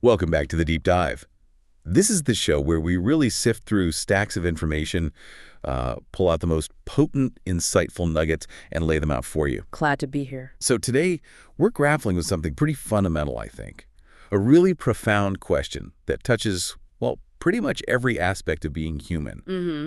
Welcome back to the Deep Dive. This is the show where we really sift through stacks of information, pull out the most potent, insightful nuggets, and lay them out for you. Glad to be here. So today, we're grappling with something pretty fundamental, I think. A really profound question that touches, well, pretty much every aspect of being human. Mm-hmm.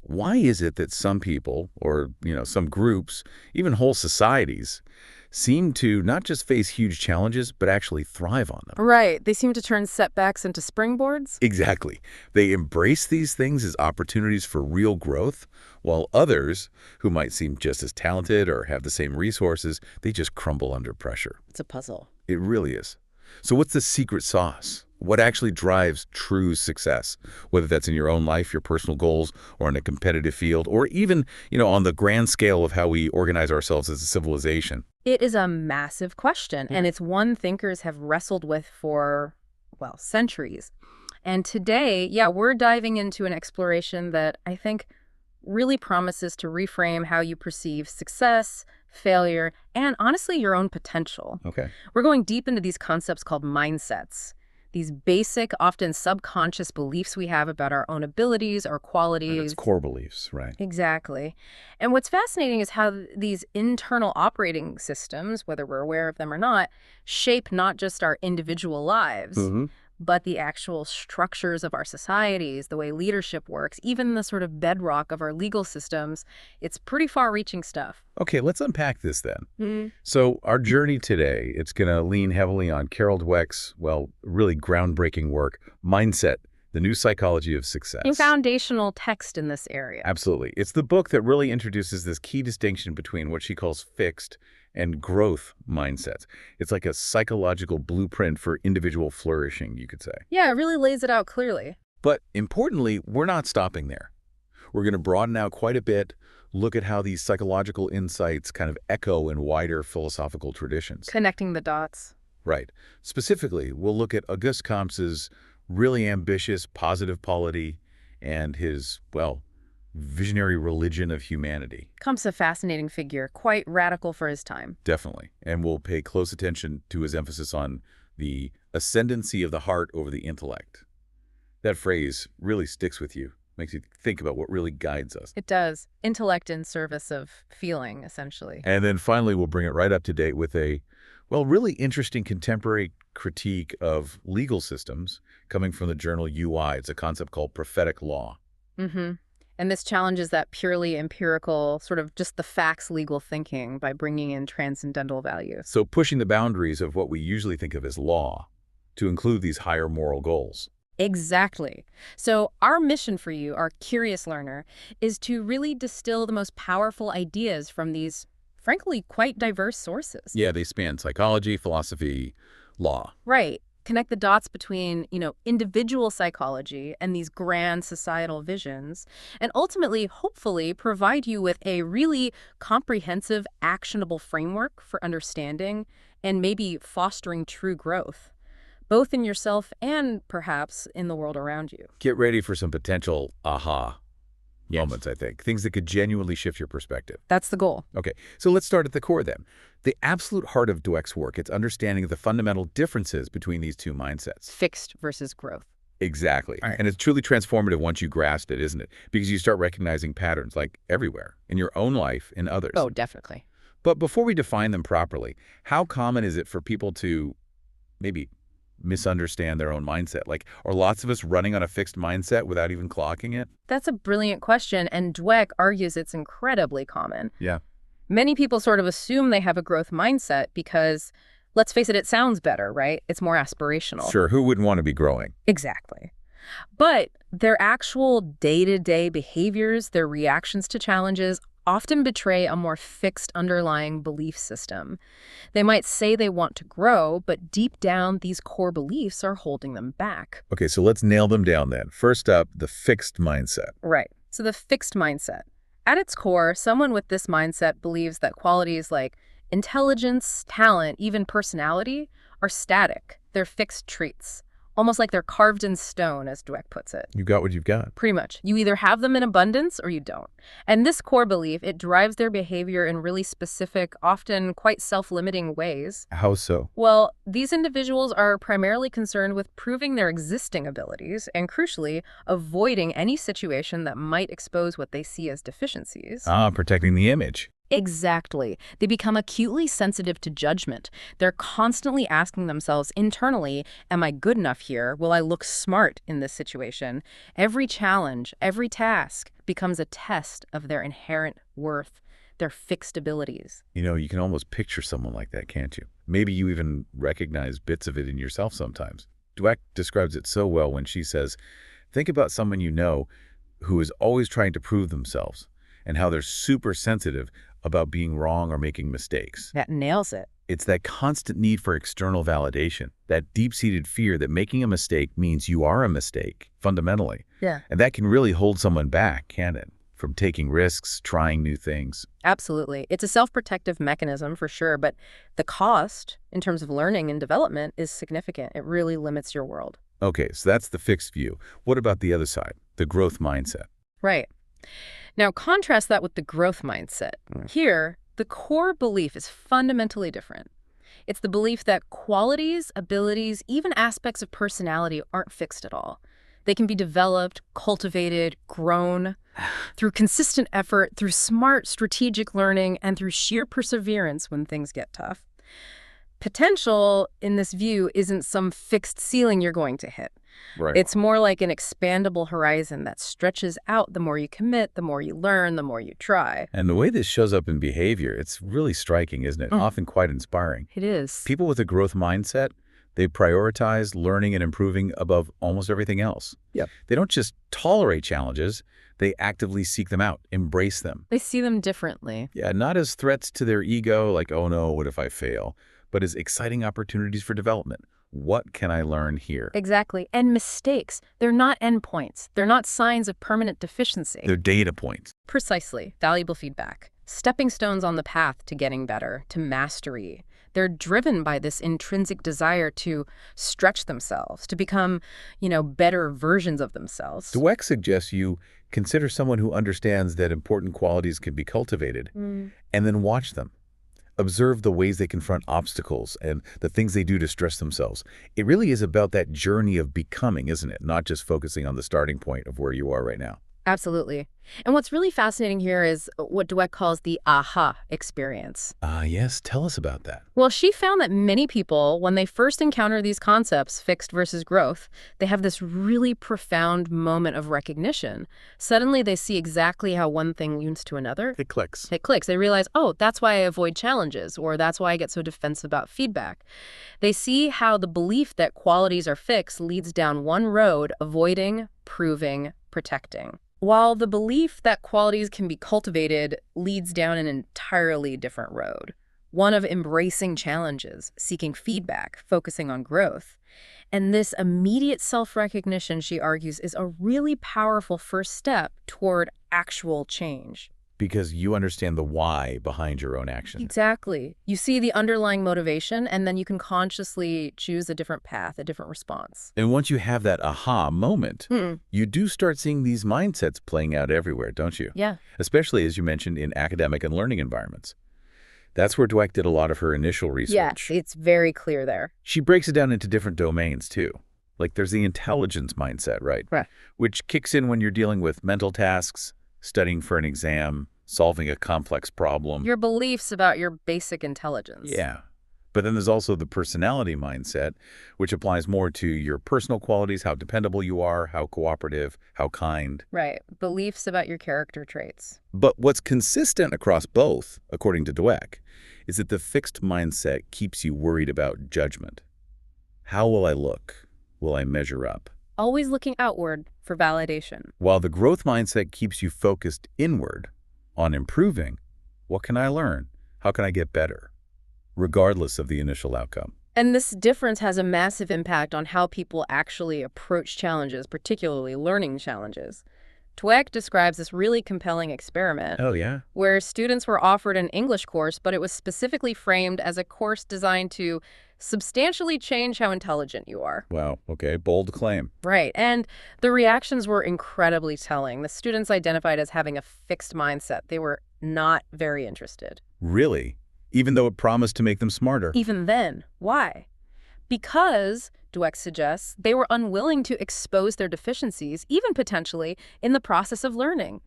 Why is it that some people, or some groups, even whole societies, seem to not just face huge challenges, but actually thrive on them? Right. They seem to turn setbacks into springboards? Exactly. They embrace these things as opportunities for real growth, while others, who might seem just as talented or have the same resources, they just crumble under pressure. It's a puzzle. It really is. So what's the secret sauce? What actually drives true success? Whether that's in your own life, your personal goals, or in a competitive field, or even, on the grand scale of how we organize ourselves as a civilization. It is a massive question, and it's one thinkers have wrestled with for, well, centuries. And today, we're diving into an exploration that I think really promises to reframe how you perceive success, failure, and honestly, your own potential. Okay. We're going deep into these concepts called mindsets. These basic, often subconscious beliefs we have about our own abilities, our qualities. It's core beliefs, right? Exactly. And what's fascinating is how these internal operating systems, whether we're aware of them or not, shape not just our individual lives, but the actual structures of our societies, the way leadership works, even the sort of bedrock of our legal systems. It's pretty far-reaching stuff. Okay, let's unpack this then. So our journey today, it's going to lean heavily on Carol Dweck's, really groundbreaking work, Mindset, the New Psychology of Success. A foundational text in this area. Absolutely. It's the book that really introduces this key distinction between what she calls fixed and growth mindsets. It's like a psychological blueprint for individual flourishing, you could say. Yeah, it really lays it out clearly. But importantly, we're not stopping there. We're going to broaden out quite a bit, look at how these psychological insights kind of echo in wider philosophical traditions. Connecting the dots. Right. Specifically, we'll look at Auguste Comte's really ambitious positive polity and his, visionary religion of humanity. Comte's a fascinating figure, quite radical for his time. Definitely. And we'll pay close attention to his emphasis on the ascendancy of the heart over the intellect. That phrase really sticks with you, makes you think about what really guides us. It does. Intellect in service of feeling, essentially. And then finally, we'll bring it right up to date with a, really interesting contemporary critique of legal systems coming from the journal UI. It's a concept called prophetic law. And this challenges that purely empirical, sort of just the facts legal thinking by bringing in transcendental values. So pushing the boundaries of what we usually think of as law to include these higher moral goals. Exactly. So our mission for you, our curious learner, is to really distill the most powerful ideas from these, frankly, quite diverse sources. Yeah, they span psychology, philosophy, law. Right. Connect the dots between, individual psychology and these grand societal visions, and ultimately, hopefully, provide you with a really comprehensive, actionable framework for understanding and maybe fostering true growth, both in yourself and perhaps in the world around you. Get ready for some potential aha moments, I think. Things that could genuinely shift your perspective. That's the goal. Okay, so let's start at the core then. The absolute heart of Dweck's work, it's understanding the fundamental differences between these two mindsets. Fixed versus growth. Exactly. Right. And it's truly transformative once you grasp it, isn't it? Because you start recognizing patterns like everywhere, in your own life, in others. Oh, definitely. But before we define them properly, how common is it for people to maybe misunderstand their own mindset? Like, are lots of us running on a fixed mindset without even clocking it? That's a brilliant question, and Dweck argues it's incredibly common. Yeah. Many people sort of assume they have a growth mindset because, let's face it, it sounds better, right? It's more aspirational. Sure, who wouldn't want to be growing? Exactly. But their actual day-to-day behaviors, their reactions to challenges, often betray a more fixed underlying belief system. They might say they want to grow, but deep down, these core beliefs are holding them back. Okay, so let's nail them down then. First up, the fixed mindset. Right. So the fixed mindset. At its core, someone with this mindset believes that qualities like intelligence, talent, even personality are static. They're fixed traits. Almost like they're carved in stone, as Dweck puts it. You got what you've got. Pretty much. You either have them in abundance or you don't. And this core belief, it drives their behavior in really specific, often quite self-limiting ways. How so? Well, these individuals are primarily concerned with proving their existing abilities and, crucially, avoiding any situation that might expose what they see as deficiencies. Protecting the image. Exactly. They become acutely sensitive to judgment. They're constantly asking themselves internally, am I good enough here? Will I look smart in this situation? Every challenge, every task becomes a test of their inherent worth, their fixed abilities. You can almost picture someone like that, can't you? Maybe you even recognize bits of it in yourself sometimes. Dweck describes it so well when she says, think about someone you know who is always trying to prove themselves and how they're super sensitive about being wrong or making mistakes. That nails it. It's that constant need for external validation, that deep-seated fear that making a mistake means you are a mistake, fundamentally. Yeah. And that can really hold someone back, can't it? From taking risks, trying new things. Absolutely. It's a self-protective mechanism for sure, but the cost in terms of learning and development is significant. It really limits your world. Okay, so that's the fixed view. What about the other side, the growth mindset? Right. Now, contrast that with the growth mindset. Here, the core belief is fundamentally different. It's the belief that qualities, abilities, even aspects of personality aren't fixed at all. They can be developed, cultivated, grown through consistent effort, through smart, strategic learning, and through sheer perseverance when things get tough. Potential, in this view, isn't some fixed ceiling you're going to hit. Right. It's more like an expandable horizon that stretches out the more you commit, the more you learn, the more you try. And the way this shows up in behavior, it's really striking, isn't it? Often quite inspiring. It is. People with a growth mindset, they prioritize learning and improving above almost everything else. Yep. They don't just tolerate challenges, they actively seek them out, embrace them. They see them differently. Yeah, not as threats to their ego, like, oh no, what if I fail? But as exciting opportunities for development. What can I learn here? Exactly. And mistakes, they're not endpoints. They're not signs of permanent deficiency. They're data points. Precisely. Valuable feedback. Stepping stones on the path to getting better, to mastery. They're driven by this intrinsic desire to stretch themselves, to become, better versions of themselves. Dweck suggests you consider someone who understands that important qualities can be cultivated, and then watch them. Observe the ways they confront obstacles and the things they do to stress themselves. It really is about that journey of becoming, isn't it? Not just focusing on the starting point of where you are right now. Absolutely. And what's really fascinating here is what Dweck calls the aha experience. Yes. Tell us about that. Well, she found that many people, when they first encounter these concepts, fixed versus growth, they have this really profound moment of recognition. Suddenly, they see exactly how one thing leads to another. It clicks. It clicks. They realize, oh, that's why I avoid challenges, or that's why I get so defensive about feedback. They see how the belief that qualities are fixed leads down one road, avoiding, proving, protecting, while the belief that qualities can be cultivated leads down an entirely different road, one of embracing challenges, seeking feedback, focusing on growth. And this immediate self-recognition, she argues, is a really powerful first step toward actual change. Because you understand the why behind your own action. Exactly. You see the underlying motivation, and then you can consciously choose a different path, a different response. And once you have that aha moment, you do start seeing these mindsets playing out everywhere, don't you? Yeah. Especially, as you mentioned, in academic and learning environments. That's where Dweck did a lot of her initial research. Yeah, it's very clear there. She breaks it down into different domains, too. Like there's the intelligence mindset, right? Right. Which kicks in when you're dealing with mental tasks, studying for an exam, solving a complex problem. Your beliefs about your basic intelligence. Yeah. But then there's also the personality mindset, which applies more to your personal qualities, how dependable you are, how cooperative, how kind. Right. Beliefs about your character traits. But what's consistent across both, according to Dweck, is that the fixed mindset keeps you worried about judgment. How will I look? Will I measure up? Always looking outward for validation. While the growth mindset keeps you focused inward on improving. What can I learn? How can I get better? Regardless of the initial outcome. And this difference has a massive impact on how people actually approach challenges, particularly learning challenges. Dweck describes this really compelling experiment. Oh, yeah? Where students were offered an English course, but it was specifically framed as a course designed to substantially change how intelligent you are. Wow, okay, bold claim. Right. And the reactions were incredibly telling. The students identified as having a fixed mindset. They were not very interested. Really? Even though it promised to make them smarter? Even then. Why? Because, Dweck suggests, they were unwilling to expose their deficiencies, even potentially, in the process of learning.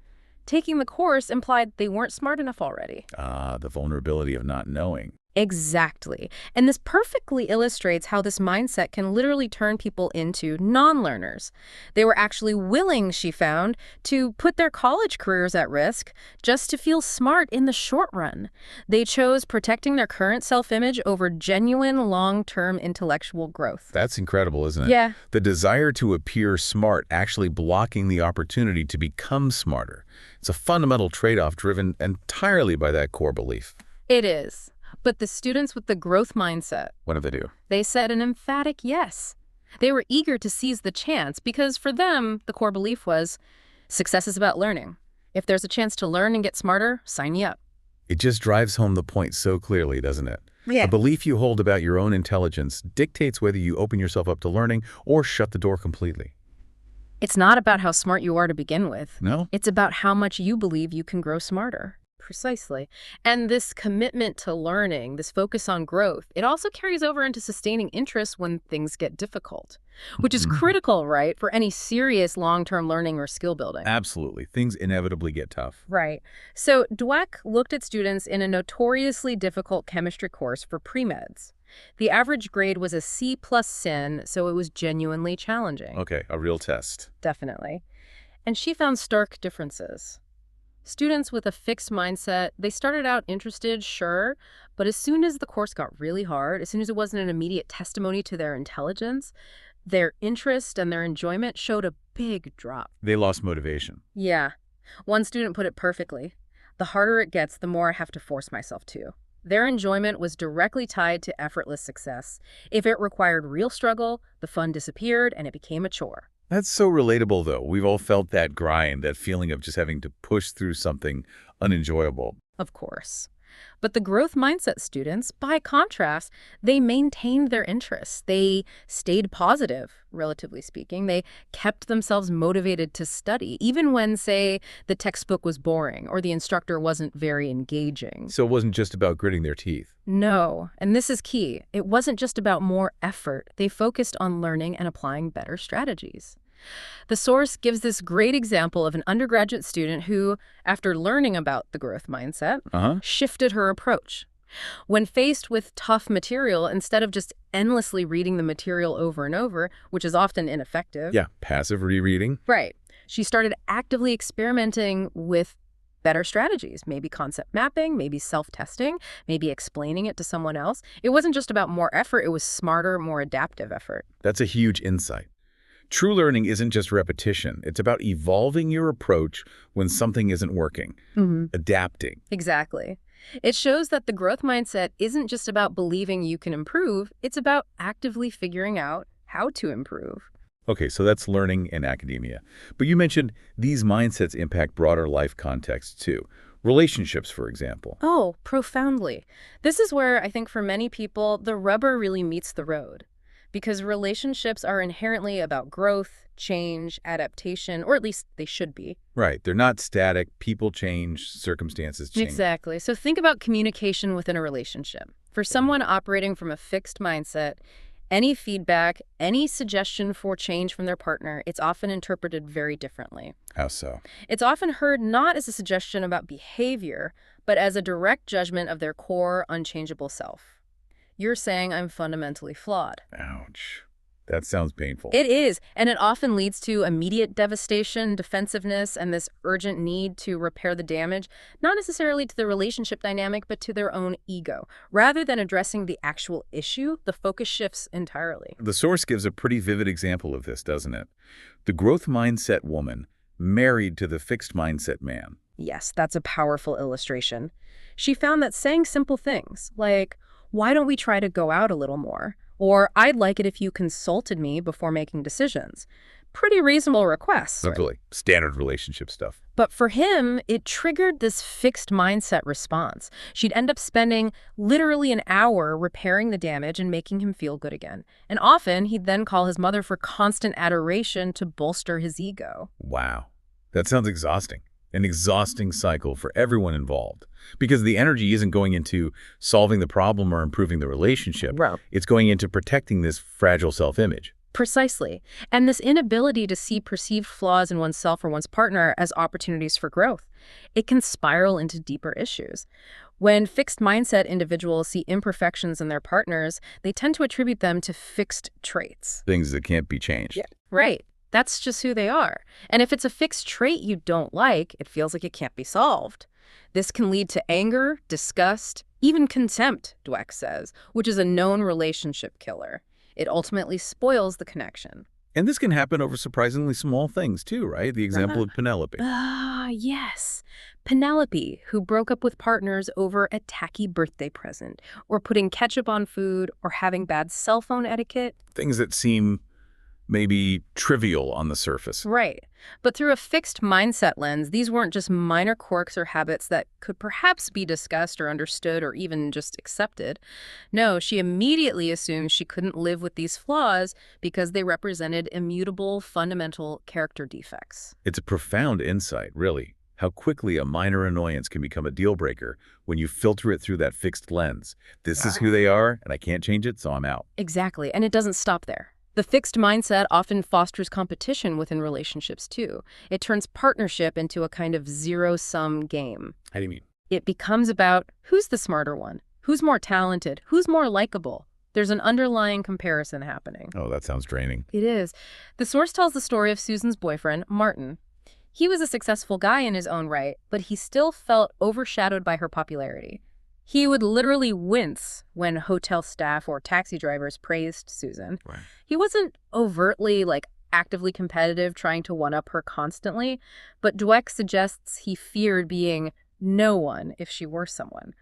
Taking the course implied they weren't smart enough already. Ah, the vulnerability of not knowing. Exactly. And this perfectly illustrates how this mindset can literally turn people into non-learners. They were actually willing, she found, to put their college careers at risk just to feel smart in the short run. They chose protecting their current self-image over genuine long-term intellectual growth. That's incredible, isn't it? Yeah. The desire to appear smart actually blocking the opportunity to become smarter. It's a fundamental trade-off driven entirely by that core belief. It is. But the students with the growth mindset, What do they do? they said an emphatic yes. They were eager to seize the chance because for them, the core belief was success is about learning. If there's a chance to learn and get smarter, sign me up. It just drives home the point so clearly, doesn't it? Yeah. A belief you hold about your own intelligence dictates whether you open yourself up to learning or shut the door completely. It's not about how smart you are to begin with. No? It's about how much you believe you can grow smarter. Precisely. And this commitment to learning, this focus on growth, it also carries over into sustaining interest when things get difficult, which is critical, right, for any serious long-term learning or skill building. Absolutely. Things inevitably get tough. Right. So Dweck looked at students in a notoriously difficult chemistry course for pre-meds. The average grade was a C+ sin, so it was genuinely challenging. Okay, a real test. Definitely. And she found stark differences. Students with a fixed mindset, they started out interested, sure, but as soon as the course got really hard, as soon as it wasn't an immediate testimony to their intelligence, their interest and their enjoyment showed a big drop. They lost motivation. Yeah. One student put it perfectly. The harder it gets, the more I have to force myself to. Their enjoyment was directly tied to effortless success. If it required real struggle, the fun disappeared and it became a chore. That's so relatable, though. We've all felt that grind, that feeling of just having to push through something unenjoyable. Of course. But the growth mindset students, by contrast, they maintained their interests. They stayed positive, relatively speaking. They kept themselves motivated to study, even when, say, the textbook was boring or the instructor wasn't very engaging. So it wasn't just about gritting their teeth. No, and this is key. It wasn't just about more effort. They focused on learning and applying better strategies. The source gives this great example of an undergraduate student who, after learning about the growth mindset, shifted her approach. When faced with tough material, instead of just endlessly reading the material over and over, which is often ineffective. Yeah, passive rereading. Right. She started actively experimenting with better strategies, maybe concept mapping, maybe self-testing, maybe explaining it to someone else. It wasn't just about more effort, it was smarter, more adaptive effort. That's a huge insight. True learning isn't just repetition. It's about evolving your approach when something isn't working, adapting. Exactly. It shows that the growth mindset isn't just about believing you can improve, it's about actively figuring out how to improve. Okay, so that's learning in academia. But you mentioned these mindsets impact broader life contexts too. Relationships, for example. Oh, profoundly. This is where I think for many people, the rubber really meets the road. Because relationships are inherently about growth, change, adaptation, or at least they should be. Right. They're not static. People change. Circumstances change. Exactly. So think about communication within a relationship. For someone operating from a fixed mindset, any feedback, any suggestion for change from their partner, it's often interpreted very differently. How so? It's often heard not as a suggestion about behavior, but as a direct judgment of their core, unchangeable self. You're saying I'm fundamentally flawed. Ouch. That sounds painful. It is, and it often leads to immediate devastation, defensiveness, and this urgent need to repair the damage, not necessarily to the relationship dynamic, but to their own ego. Rather than addressing the actual issue, the focus shifts entirely. The source gives a pretty vivid example of this, doesn't it? The growth mindset woman married to the fixed mindset man. Yes, that's a powerful illustration. She found that saying simple things like, why don't we try to go out a little more? Or I'd like it if you consulted me before making decisions, pretty reasonable requests. Absolutely. Standard relationship stuff. But for him, it triggered this fixed mindset response. She'd end up spending literally an hour repairing the damage and making him feel good again. And often, he'd then call his mother for constant adoration to bolster his ego. Wow. That sounds exhausting. An exhausting cycle for everyone involved. Because the energy isn't going into solving the problem or improving the relationship. Right. It's going into protecting this fragile self-image. Precisely. And this inability to see perceived flaws in oneself or one's partner as opportunities for growth, it can spiral into deeper issues. When fixed mindset individuals see imperfections in their partners, they tend to attribute them to fixed traits. Things that can't be changed. Yeah. Right. That's just who they are. And if it's a fixed trait you don't like, it feels like it can't be solved. This can lead to anger, disgust, even contempt, Dweck says, which is a known relationship killer. It ultimately spoils the connection. And this can happen over surprisingly small things too, right? The example of Penelope. Yes. Penelope, who broke up with partners over a tacky birthday present, or putting ketchup on food, or having bad cell phone etiquette. Things that seem maybe trivial on the surface. Right. But through a fixed mindset lens, these weren't just minor quirks or habits that could perhaps be discussed or understood or even just accepted. No, she immediately assumed she couldn't live with these flaws because they represented immutable, fundamental character defects. It's a profound insight, really, how quickly a minor annoyance can become a deal breaker when you filter it through that fixed lens. This is who they are, and I can't change it, so I'm out. Exactly. And it doesn't stop there. The fixed mindset often fosters competition within relationships, too. It turns partnership into a kind of zero-sum game. How do you mean? It becomes about who's the smarter one, who's more talented, who's more likable. There's an underlying comparison happening. Oh, that sounds draining. It is. The source tells the story of Susan's boyfriend, Martin. He was a successful guy in his own right, but he still felt overshadowed by her popularity. He would literally wince when hotel staff or taxi drivers praised Susan. Right. He wasn't overtly, actively competitive, trying to one-up her constantly, but Dweck suggests he feared being no one if she were someone.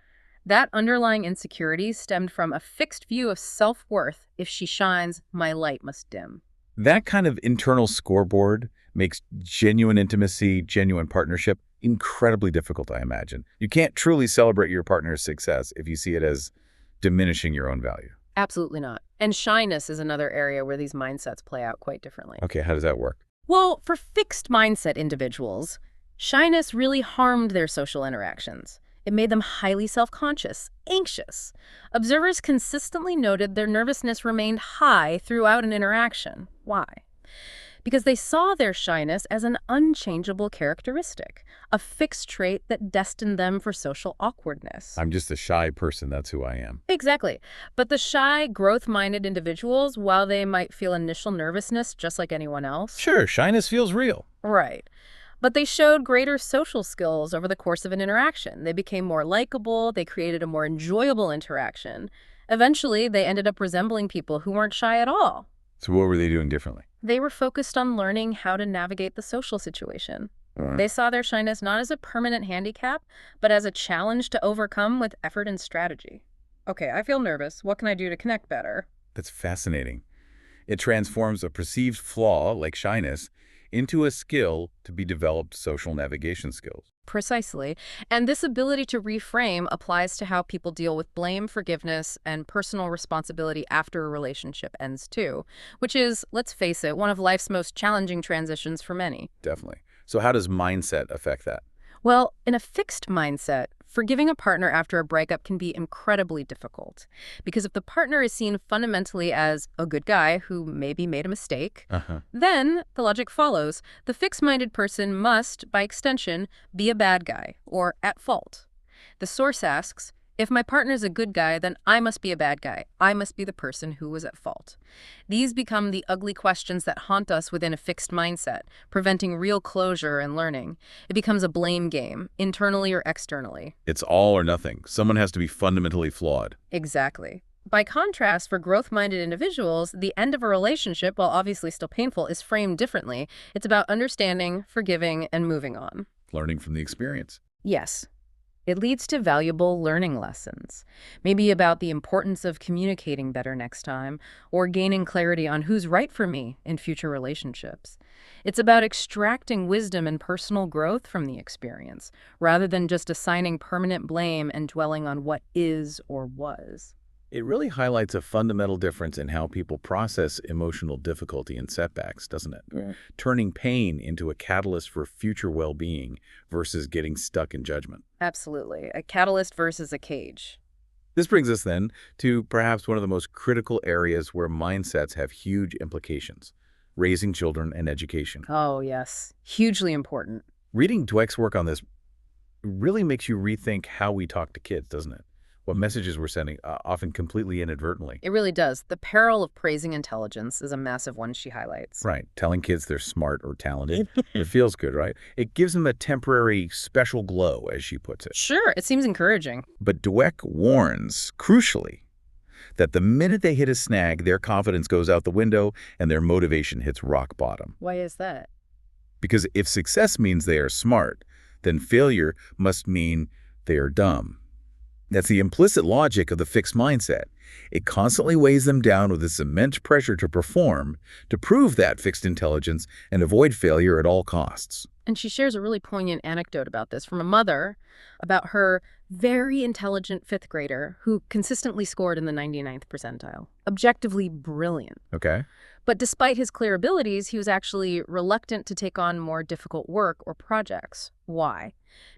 That underlying insecurity stemmed from a fixed view of self-worth. If she shines, my light must dim. That kind of internal scoreboard makes genuine intimacy, genuine partnership incredibly difficult, I imagine. You can't truly celebrate your partner's success if you see it as diminishing your own value. Absolutely not. And shyness is another area where these mindsets play out quite differently. Okay, how does that work? Well, for fixed mindset individuals, shyness really harmed their social interactions. It made them highly self-conscious, anxious. Observers consistently noted their nervousness remained high throughout an interaction. Why? Because they saw their shyness as an unchangeable characteristic, a fixed trait that destined them for social awkwardness. I'm just a shy person, that's who I am. Exactly. But the shy, growth-minded individuals, while they might feel initial nervousness just like anyone else... Sure, shyness feels real. Right. But they showed greater social skills over the course of an interaction. They became more likable, they created a more enjoyable interaction. Eventually, they ended up resembling people who weren't shy at all. So what were they doing differently? They were focused on learning how to navigate the social situation. They saw their shyness not as a permanent handicap, but as a challenge to overcome with effort and strategy. Okay, I feel nervous. What can I do to connect better? That's fascinating. It transforms a perceived flaw, like shyness, into a skill to be developed social navigation skills. Precisely. And this ability to reframe applies to how people deal with blame, forgiveness, and personal responsibility after a relationship ends too, which is, let's face it, one of life's most challenging transitions for many. Definitely. So how does mindset affect that? Well, in a fixed mindset, forgiving a partner after a breakup can be incredibly difficult. Because if the partner is seen fundamentally as a good guy who maybe made a mistake, then the logic follows. The fixed-minded person must, by extension, be a bad guy or at fault. The source asks, if my partner is a good guy, then I must be a bad guy. I must be the person who was at fault. These become the ugly questions that haunt us within a fixed mindset, preventing real closure and learning. It becomes a blame game, internally or externally. It's all or nothing. Someone has to be fundamentally flawed. Exactly. By contrast, for growth-minded individuals, the end of a relationship, while obviously still painful, is framed differently. It's about understanding, forgiving, and moving on. Learning from the experience. Yes. It leads to valuable learning lessons, maybe about the importance of communicating better next time, or gaining clarity on who's right for me in future relationships. It's about extracting wisdom and personal growth from the experience, rather than just assigning permanent blame and dwelling on what is or was. It really highlights a fundamental difference in how people process emotional difficulty and setbacks, doesn't it? Right. Turning pain into a catalyst for future well-being versus getting stuck in judgment. Absolutely. A catalyst versus a cage. This brings us then to perhaps one of the most critical areas where mindsets have huge implications: raising children and education. Oh, yes. Hugely important. Reading Dweck's work on this really makes you rethink how we talk to kids, doesn't it? What messages we're sending, often completely inadvertently. It really does. The peril of praising intelligence is a massive one she highlights. Right. Telling kids they're smart or talented. It feels good, right? It gives them a temporary special glow, as she puts it. Sure, it seems encouraging. But Dweck warns, crucially, that the minute they hit a snag, their confidence goes out the window and their motivation hits rock bottom. Why is that? Because if success means they are smart, then failure must mean they are dumb. That's the implicit logic of the fixed mindset. It constantly weighs them down with this immense pressure to perform, to prove that fixed intelligence, and avoid failure at all costs. And she shares a really poignant anecdote about this from a mother, about her very intelligent fifth grader who consistently scored in the 99th percentile. Objectively brilliant. Okay? But despite his clear abilities, he was actually reluctant to take on more difficult work or projects. Why?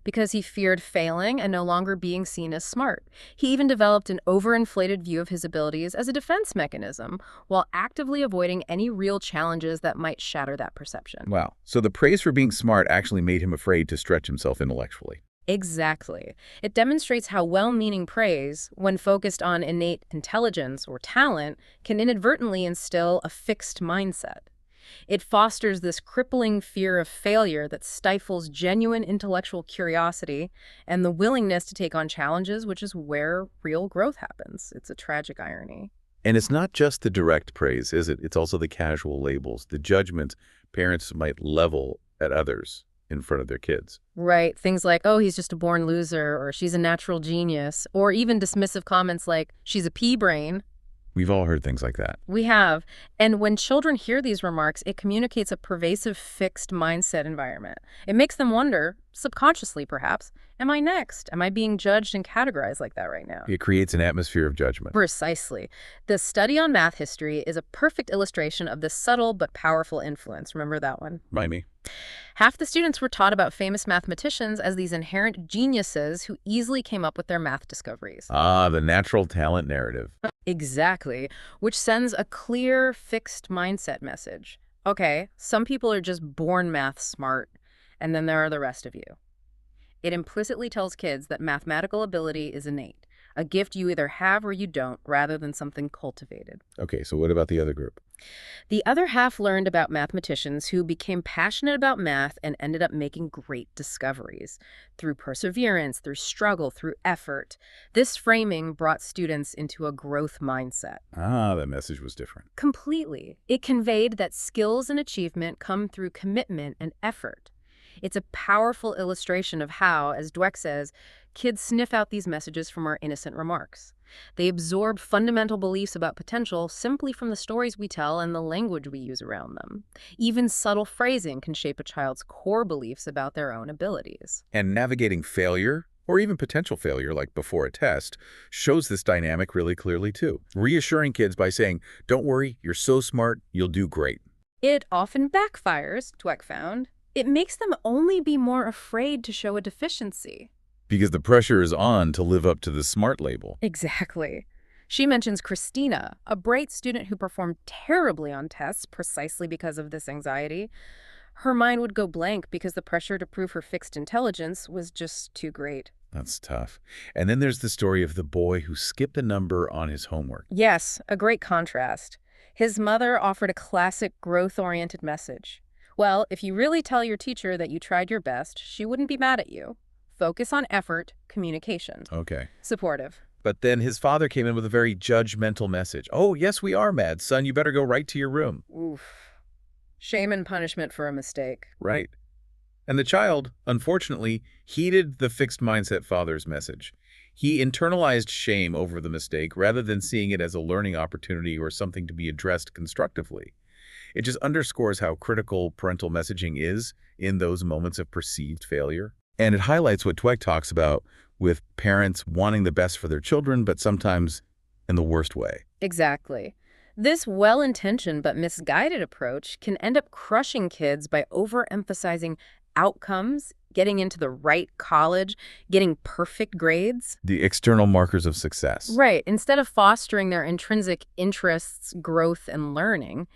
Because he feared failing and no longer being seen as smart. He even developed an overinflated view of his abilities as a defense mechanism, while actively avoiding any real challenges that might shatter that perception. Wow. So the praise for being smart actually made him afraid to stretch himself intellectually. Exactly. It demonstrates how well-meaning praise, when focused on innate intelligence or talent, can inadvertently instill a fixed mindset. It fosters this crippling fear of failure that stifles genuine intellectual curiosity and the willingness to take on challenges, which is where real growth happens. It's a tragic irony. And it's not just the direct praise, is it? It's also the casual labels, the judgments parents might level at others in front of their kids. Right. Things like, oh, he's just a born loser, or she's a natural genius, or even dismissive comments like, she's a pea brain. We've all heard things like that. We have. And when children hear these remarks, it communicates a pervasive fixed mindset environment. It makes them wonder, subconsciously perhaps, am I next? Am I being judged and categorized like that right now? It creates an atmosphere of judgment. Precisely. The study on math history is a perfect illustration of this subtle but powerful influence. Remember that one? Mind me? Half the students were taught about famous mathematicians as these inherent geniuses who easily came up with their math discoveries. Ah, the natural talent narrative. Exactly, which sends a clear, fixed mindset message. Okay, some people are just born math smart, and then there are the rest of you. It implicitly tells kids that mathematical ability is innate, a gift you either have or you don't, rather than something cultivated. Okay, so what about the other group? The other half learned about mathematicians who became passionate about math and ended up making great discoveries. Through perseverance, through struggle, through effort. This framing brought students into a growth mindset. Ah, that message was different. Completely. It conveyed that skills and achievement come through commitment and effort. It's a powerful illustration of how, as Dweck says, kids sniff out these messages from our innocent remarks. They absorb fundamental beliefs about potential simply from the stories we tell and the language we use around them. Even subtle phrasing can shape a child's core beliefs about their own abilities. And navigating failure, or even potential failure, like before a test, shows this dynamic really clearly too. Reassuring kids by saying, don't worry, you're so smart, you'll do great. It often backfires, Dweck found. It makes them only be more afraid to show a deficiency. Because the pressure is on to live up to the smart label. Exactly. She mentions Christina, a bright student who performed terribly on tests precisely because of this anxiety. Her mind would go blank because the pressure to prove her fixed intelligence was just too great. That's tough. And then there's the story of the boy who skipped a number on his homework. Yes, a great contrast. His mother offered a classic growth-oriented message. Well, if you really tell your teacher that you tried your best, she wouldn't be mad at you. Focus on effort, communication. Okay. Supportive. But then his father came in with a very judgmental message. Oh, yes, we are mad. Son, you better go right to your room. Oof. Shame and punishment for a mistake. Right. And the child, unfortunately, heeded the fixed mindset father's message. He internalized shame over the mistake rather than seeing it as a learning opportunity or something to be addressed constructively. It just underscores how critical parental messaging is in those moments of perceived failure. And it highlights what Dweck talks about with parents wanting the best for their children, but sometimes in the worst way. Exactly. This well-intentioned but misguided approach can end up crushing kids by overemphasizing outcomes, getting into the right college, getting perfect grades. The external markers of success. Right. Instead of fostering their intrinsic interests, growth, and learning.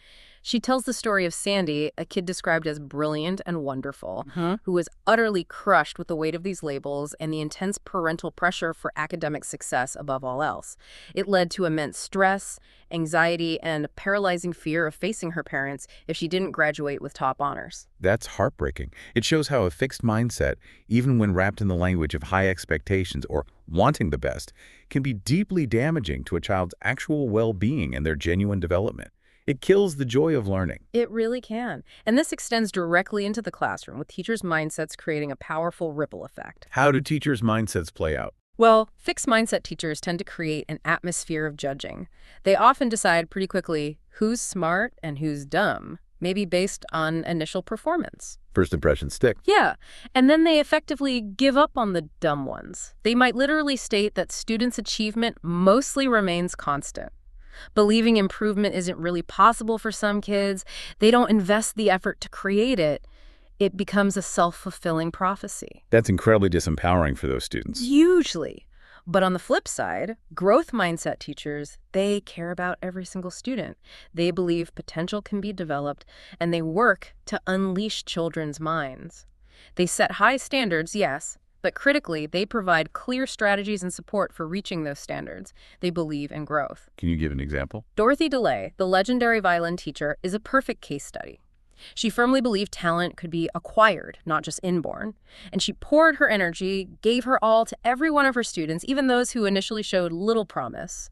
She tells the story of Sandy, a kid described as brilliant and wonderful, who was utterly crushed with the weight of these labels and the intense parental pressure for academic success above all else. It led to immense stress, anxiety, and paralyzing fear of facing her parents if she didn't graduate with top honors. That's heartbreaking. It shows how a fixed mindset, even when wrapped in the language of high expectations or wanting the best, can be deeply damaging to a child's actual well-being and their genuine development. It kills the joy of learning. It really can. And this extends directly into the classroom, with teachers' mindsets creating a powerful ripple effect. How do teachers' mindsets play out? Well, fixed mindset teachers tend to create an atmosphere of judging. They often decide pretty quickly who's smart and who's dumb, maybe based on initial performance. First impressions stick. Yeah, and then they effectively give up on the dumb ones. They might literally state that students' achievement mostly remains constant. Believing improvement isn't really possible for some kids, they don't invest the effort to create it. It becomes a self-fulfilling prophecy. That's incredibly disempowering for those students. Hugely. But on the flip side, growth mindset teachers, they care about every single student. They believe potential can be developed, and they work to unleash children's minds. They set high standards, yes, but critically, they provide clear strategies and support for reaching those standards. They believe in growth. Can you give an example? Dorothy DeLay, the legendary violin teacher, is a perfect case study. She firmly believed talent could be acquired, not just inborn. And she poured her energy, gave her all to every one of her students, even those who initially showed little promise.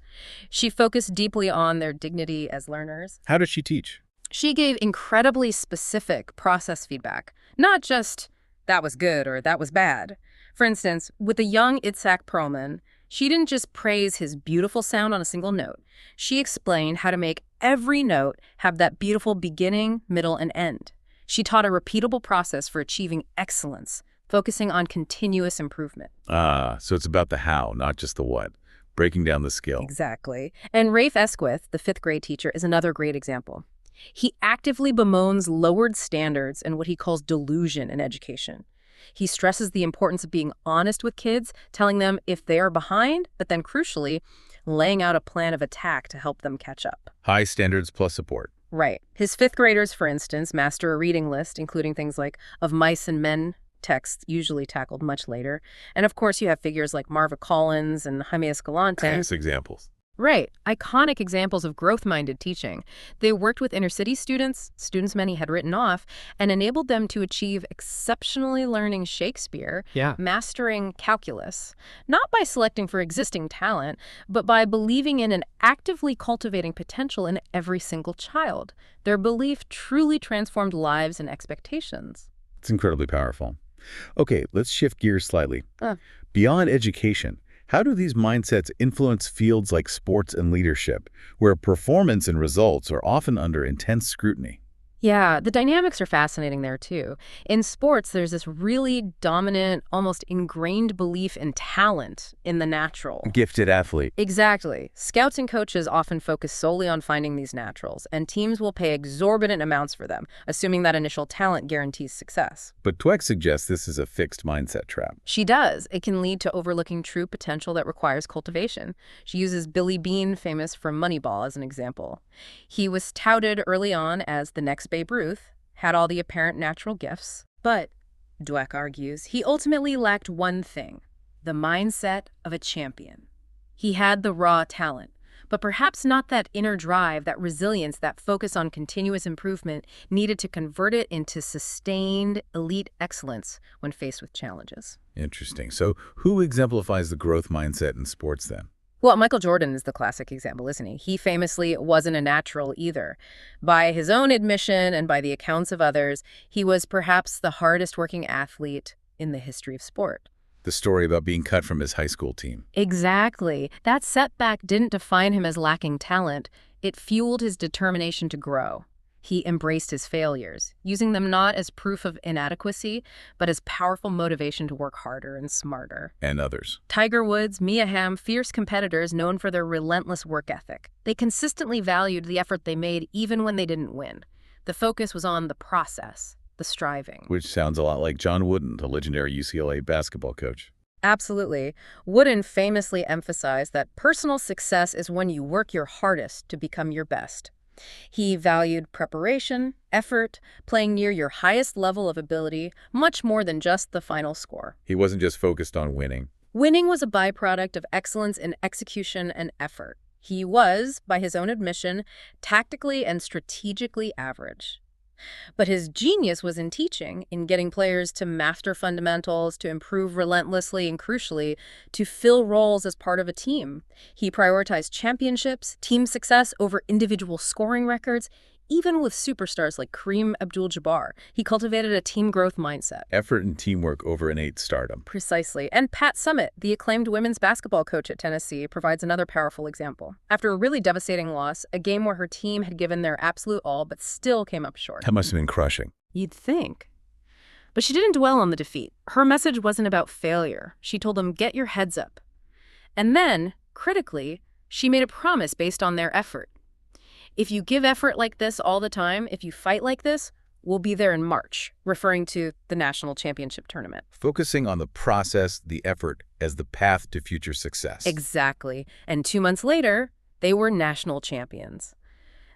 She focused deeply on their dignity as learners. How does she teach? She gave incredibly specific process feedback, not just, that was good or that was bad. For instance, with the young Itzhak Perlman, she didn't just praise his beautiful sound on a single note. She explained how to make every note have that beautiful beginning, middle, and end. She taught a repeatable process for achieving excellence, focusing on continuous improvement. So it's about the how, not just the what. Breaking down the skill. Exactly. And Rafe Esquith, the fifth grade teacher, is another great example. He actively bemoans lowered standards and what he calls delusion in education. He stresses the importance of being honest with kids, telling them if they are behind, but then crucially, laying out a plan of attack to help them catch up. High standards plus support. Right. His fifth graders, for instance, master a reading list, including things like Of Mice and Men, texts usually tackled much later. And of course, you have figures like Marva Collins and Jaime Escalante. Class examples. Right. Iconic examples of growth-minded teaching. They worked with inner-city students many had written off, and enabled them to achieve exceptionally learning Shakespeare, mastering calculus, not by selecting for existing talent, but by believing in and actively cultivating potential in every single child. Their belief truly transformed lives and expectations. It's incredibly powerful. Okay, let's shift gears slightly. Beyond education, how do these mindsets influence fields like sports and leadership, where performance and results are often under intense scrutiny? Yeah, the dynamics are fascinating there, too. In sports, there's this really dominant, almost ingrained belief in talent in the natural. Gifted athlete. Exactly. Scouts and coaches often focus solely on finding these naturals, and teams will pay exorbitant amounts for them, assuming that initial talent guarantees success. But Dweck suggests this is a fixed mindset trap. She does. It can lead to overlooking true potential that requires cultivation. She uses Billy Beane, famous from Moneyball, as an example. He was touted early on as the next Babe Ruth, had all the apparent natural gifts, but, Dweck argues, he ultimately lacked one thing, the mindset of a champion. He had the raw talent, but perhaps not that inner drive, that resilience, that focus on continuous improvement needed to convert it into sustained elite excellence when faced with challenges. Interesting. So who exemplifies the growth mindset in sports then? Well, Michael Jordan is the classic example, isn't he? He famously wasn't a natural either. By his own admission and by the accounts of others, he was perhaps the hardest working athlete in the history of sport. The story about being cut from his high school team. Exactly. That setback didn't define him as lacking talent. It fueled his determination to grow. He embraced his failures, using them not as proof of inadequacy, but as powerful motivation to work harder and smarter. And others. Tiger Woods, Mia Hamm, fierce competitors known for their relentless work ethic. They consistently valued the effort they made even when they didn't win. The focus was on the process, the striving. Which sounds a lot like John Wooden, the legendary UCLA basketball coach. Absolutely. Wooden famously emphasized that personal success is when you work your hardest to become your best. He valued preparation, effort, playing near your highest level of ability, much more than just the final score. He wasn't just focused on winning. Winning was a byproduct of excellence in execution and effort. He was, by his own admission, tactically and strategically average. But his genius was in teaching, in getting players to master fundamentals, to improve relentlessly, and crucially, to fill roles as part of a team. He prioritized championships, team success over individual scoring records. Even with superstars like Kareem Abdul-Jabbar, he cultivated a team growth mindset. Effort and teamwork over innate stardom. Precisely. And Pat Summitt, the acclaimed women's basketball coach at Tennessee, provides another powerful example. After a really devastating loss, a game where her team had given their absolute all but still came up short. That must have been crushing. You'd think. But she didn't dwell on the defeat. Her message wasn't about failure. She told them, get your heads up. And then, critically, she made a promise based on their effort. If you give effort like this all the time, if you fight like this, we'll be there in March, referring to the national championship tournament. Focusing on the process, the effort, as the path to future success. Exactly. And 2 months later, they were national champions.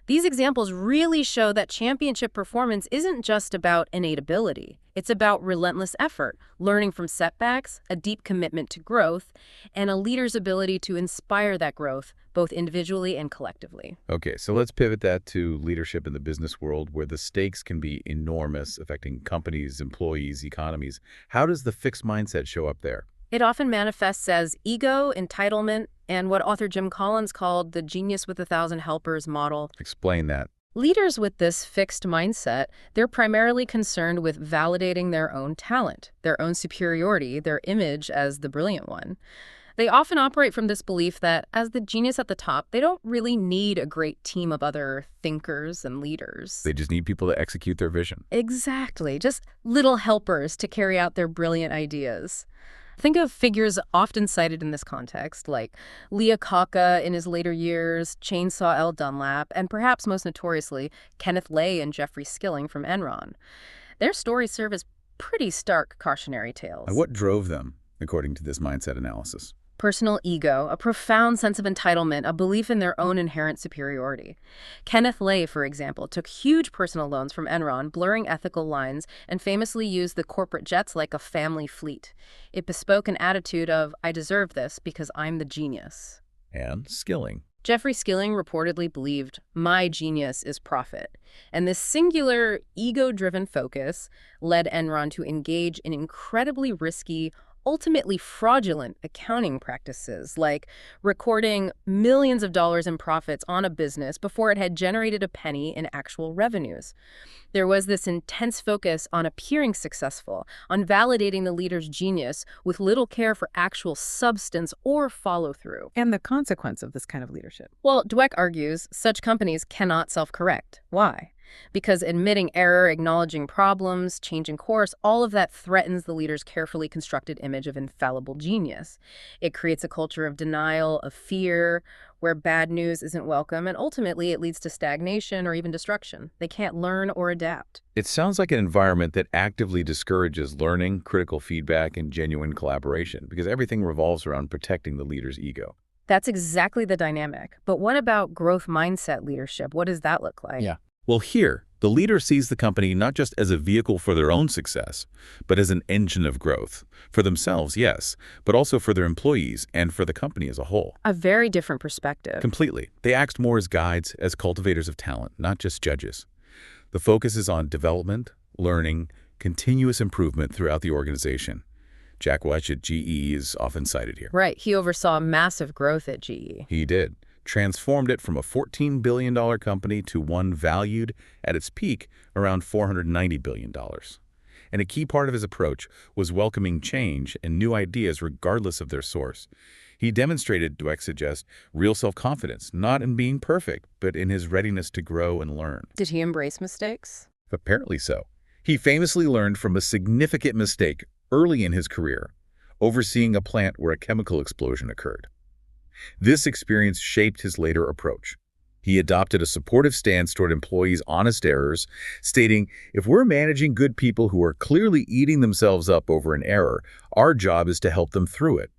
These examples really show that championship performance isn't just about innate ability. It's about relentless effort, learning from setbacks, a deep commitment to growth, and a leader's ability to inspire that growth, both individually and collectively. Okay, so let's pivot that to leadership in the business world, where the stakes can be enormous, affecting companies, employees, economies. How does the fixed mindset show up there? It often manifests as ego, entitlement, and what author Jim Collins called the genius with 1,000 helpers model. Explain that. Leaders with this fixed mindset, they're primarily concerned with validating their own talent, their own superiority, their image as the brilliant one. They often operate from this belief that, as the genius at the top, they don't really need a great team of other thinkers and leaders. They just need people to execute their vision. Exactly, just little helpers to carry out their brilliant ideas. Think of figures often cited in this context, like Lee Iacocca in his later years, Chainsaw L. Dunlap, and perhaps most notoriously, Kenneth Lay and Jeffrey Skilling from Enron. Their stories serve as pretty stark cautionary tales. And what drove them, according to this mindset analysis? Personal ego, a profound sense of entitlement, a belief in their own inherent superiority. Kenneth Lay, for example, took huge personal loans from Enron, blurring ethical lines, and famously used the corporate jets like a family fleet. It bespoke an attitude of, I deserve this because I'm the genius. And Skilling. Jeffrey Skilling reportedly believed, my genius is profit. And this singular, ego-driven focus led Enron to engage in incredibly risky, ultimately fraudulent accounting practices, like recording millions of dollars in profits on a business before it had generated a penny in actual revenues. There was this intense focus on appearing successful, on validating the leader's genius with little care for actual substance or follow-through. And the consequence of this kind of leadership. Well, Dweck argues such companies cannot self-correct. Why? Because admitting error, acknowledging problems, changing course, all of that threatens the leader's carefully constructed image of infallible genius. It creates a culture of denial, of fear, where bad news isn't welcome, and ultimately it leads to stagnation or even destruction. They can't learn or adapt. It sounds like an environment that actively discourages learning, critical feedback, and genuine collaboration, because everything revolves around protecting the leader's ego. That's exactly the dynamic. But what about growth mindset leadership? What does that look like? Yeah. Well, here, the leader sees the company not just as a vehicle for their own success, but as an engine of growth. For themselves, yes, but also for their employees and for the company as a whole. A very different perspective. Completely. They act more as guides, as cultivators of talent, not just judges. The focus is on development, learning, continuous improvement throughout the organization. Jack Welch at GE is often cited here. Right. He oversaw massive growth at GE. He did. Transformed it from a $14 billion company to one valued at its peak around $490 billion. And a key part of his approach was welcoming change and new ideas regardless of their source. He demonstrated, Dweck suggests, real self-confidence, not in being perfect, but in his readiness to grow and learn. Did he embrace mistakes? Apparently so. He famously learned from a significant mistake early in his career, overseeing a plant where a chemical explosion occurred. This experience shaped his later approach. He adopted a supportive stance toward employees' honest errors, stating, if we're managing good people who are clearly eating themselves up over an error, our job is to help them through it.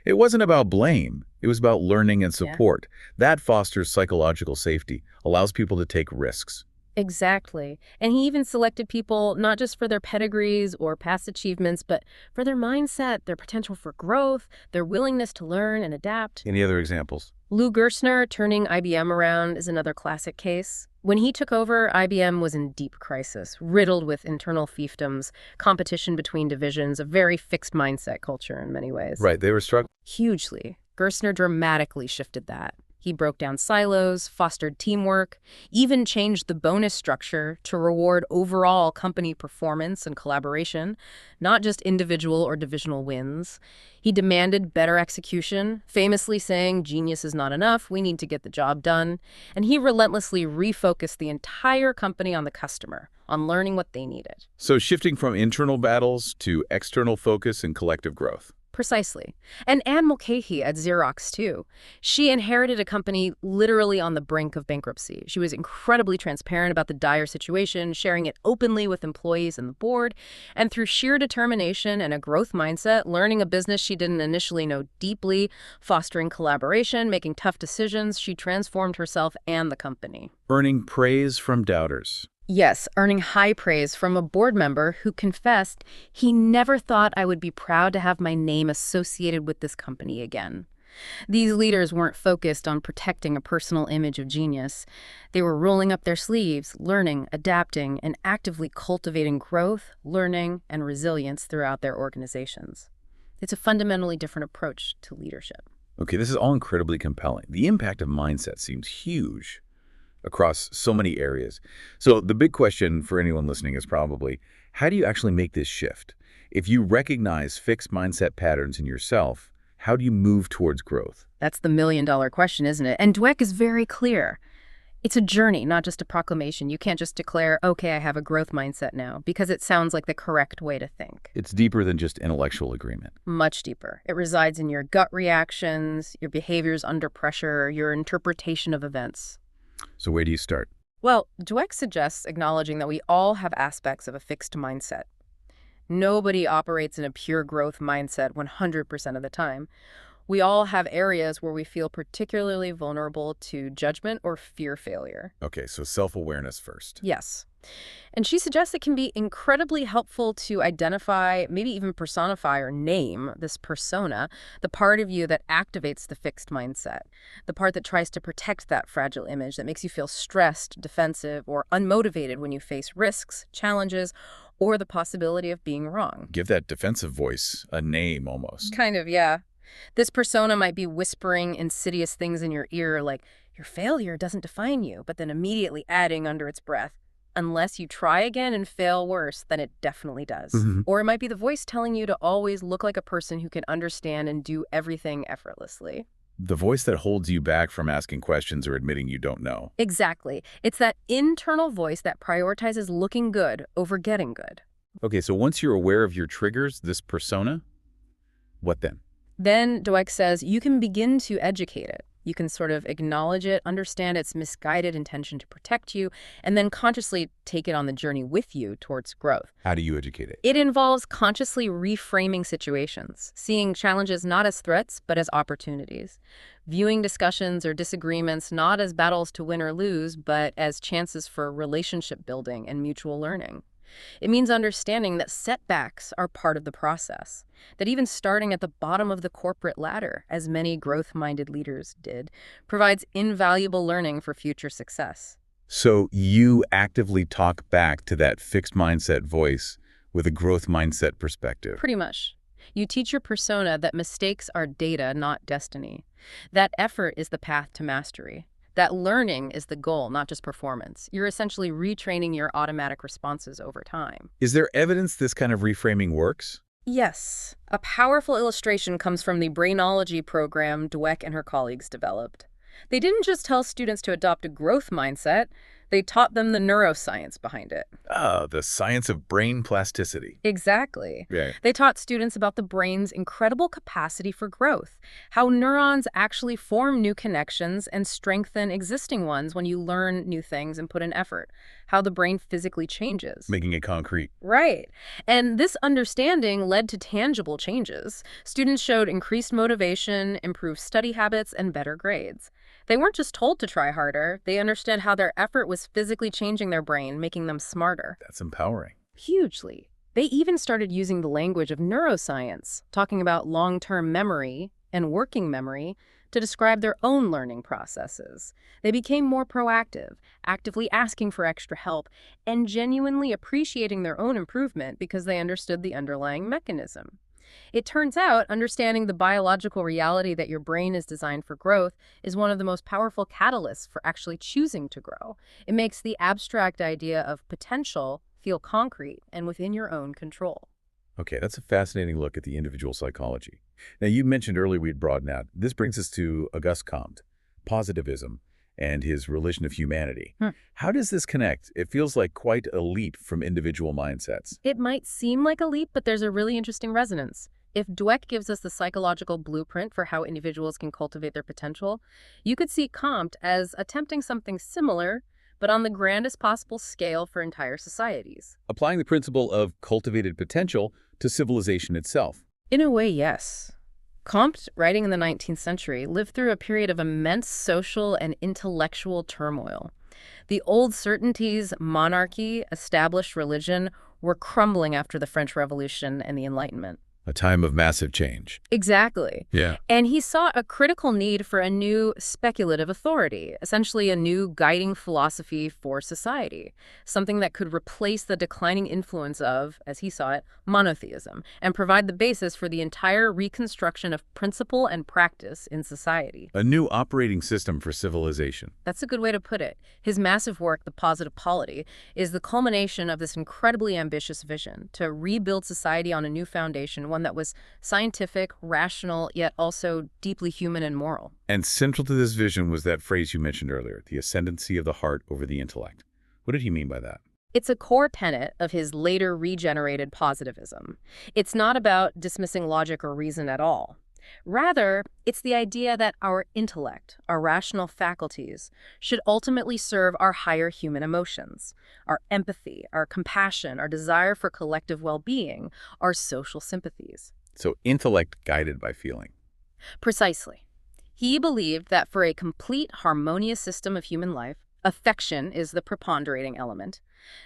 It wasn't about blame. It was about learning and support. That fosters psychological safety, allows people to take risks. Exactly. And he even selected people not just for their pedigrees or past achievements, but for their mindset, their potential for growth, their willingness to learn and adapt. Any other examples? Lou Gerstner turning IBM around is another classic case. When he took over, IBM was in deep crisis, riddled with internal fiefdoms, competition between divisions, a very fixed mindset culture in many ways. Right, they were struggling. Hugely. Gerstner dramatically shifted that. He broke down silos, fostered teamwork, even changed the bonus structure to reward overall company performance and collaboration, not just individual or divisional wins. He demanded better execution, famously saying, genius is not enough, we need to get the job done. And he relentlessly refocused the entire company on the customer, on learning what they needed. So shifting from internal battles to external focus and collective growth. Precisely. And Anne Mulcahy at Xerox, too. She inherited a company literally on the brink of bankruptcy. She was incredibly transparent about the dire situation, sharing it openly with employees and the board. And through sheer determination and a growth mindset, learning a business she didn't initially know deeply, fostering collaboration, making tough decisions, she transformed herself and the company. Earning praise from doubters. Yes, earning high praise from a board member who confessed he never thought I would be proud to have my name associated with this company again. These leaders weren't focused on protecting a personal image of genius. They were rolling up their sleeves, learning, adapting, and actively cultivating growth, learning, and resilience throughout their organizations. It's a fundamentally different approach to leadership. Okay, this is all incredibly compelling. The impact of mindset seems huge across so many areas. So the big question for anyone listening is probably, how do you actually make this shift? If you recognize fixed mindset patterns in yourself, how do you move towards growth? That's the million-dollar question, isn't it? And Dweck is very clear. It's a journey, not just a proclamation. You can't just declare, okay, I have a growth mindset now, because it sounds like the correct way to think. It's deeper than just intellectual agreement. Much deeper. It resides in your gut reactions, your behaviors under pressure, your interpretation of events. So where do you start? Well, Dweck suggests acknowledging that we all have aspects of a fixed mindset. Nobody operates in a pure growth mindset 100% of the time. We all have areas where we feel particularly vulnerable to judgment or fear failure. Okay, so self-awareness first. Yes. And she suggests it can be incredibly helpful to identify, maybe even personify or name this persona, the part of you that activates the fixed mindset, the part that tries to protect that fragile image, that makes you feel stressed, defensive, or unmotivated when you face risks, challenges, or the possibility of being wrong. Give that defensive voice a name almost. Kind of, yeah. This persona might be whispering insidious things in your ear like, your failure doesn't define you, but then immediately adding under its breath, unless you try again and fail worse, then it definitely does. Mm-hmm. Or it might be the voice telling you to always look like a person who can understand and do everything effortlessly. The voice that holds you back from asking questions or admitting you don't know. Exactly. It's that internal voice that prioritizes looking good over getting good. Okay, so once you're aware of your triggers, this persona, what then? Then Dweck says you can begin to educate it. You can sort of acknowledge it, understand its misguided intention to protect you, and then consciously take it on the journey with you towards growth. How do you educate it? It involves consciously reframing situations, seeing challenges not as threats, but as opportunities, viewing discussions or disagreements not as battles to win or lose, but as chances for relationship building and mutual learning. It means understanding that setbacks are part of the process, that even starting at the bottom of the corporate ladder, as many growth-minded leaders did, provides invaluable learning for future success. So you actively talk back to that fixed mindset voice with a growth mindset perspective. Pretty much. You teach your persona that mistakes are data, not destiny. That effort is the path to mastery. That learning is the goal, not just performance. You're essentially retraining your automatic responses over time. Is there evidence this kind of reframing works? Yes. A powerful illustration comes from the brainology program Dweck and her colleagues developed. They didn't just tell students to adopt a growth mindset, they taught them the neuroscience behind it. Ah, the science of brain plasticity. Exactly. Yeah. They taught students about the brain's incredible capacity for growth, how neurons actually form new connections and strengthen existing ones when you learn new things and put in effort, how the brain physically changes. Making it concrete. Right. And this understanding led to tangible changes. Students showed increased motivation, improved study habits, and better grades. They weren't just told to try harder, they understood how their effort was physically changing their brain, making them smarter. That's empowering. Hugely. They even started using the language of neuroscience, talking about long-term memory and working memory to describe their own learning processes. They became more proactive, actively asking for extra help, and genuinely appreciating their own improvement because they understood the underlying mechanism. It turns out understanding the biological reality that your brain is designed for growth is one of the most powerful catalysts for actually choosing to grow. It makes the abstract idea of potential feel concrete and within your own control. Okay, that's a fascinating look at the individual psychology. Now, you mentioned earlier we'd broaden out. This brings us to Auguste Comte, Positivism, and his religion of humanity. How does this connect? It feels like quite a leap from individual mindsets. It might seem like a leap, but there's a really interesting resonance. If Dweck gives us the psychological blueprint for how individuals can cultivate their potential, you could see Comte as attempting something similar, but on the grandest possible scale for entire societies. Applying the principle of cultivated potential to civilization itself. In a way, yes. Comte, writing in the 19th century, lived through a period of immense social and intellectual turmoil. The old certainties, monarchy, established religion were crumbling after the French Revolution and the Enlightenment. A time of massive change. Exactly. Yeah. And he saw a critical need for a new speculative authority, essentially a new guiding philosophy for society, something that could replace the declining influence of, as he saw it, monotheism, and provide the basis for the entire reconstruction of principle and practice in society. A new operating system for civilization. That's a good way to put it. His massive work, The Positive Polity, is the culmination of this incredibly ambitious vision to rebuild society on a new foundation, one that was scientific, rational, yet also deeply human and moral. And central to this vision was that phrase you mentioned earlier, the ascendancy of the heart over the intellect. What did he mean by that? It's a core tenet of his later regenerated positivism. It's not about dismissing logic or reason at all. Rather, it's the idea that our intellect, our rational faculties, should ultimately serve our higher human emotions, our empathy, our compassion, our desire for collective well-being, our social sympathies. So intellect guided by feeling. Precisely. He believed that for a complete, harmonious system of human life, affection is the preponderating element.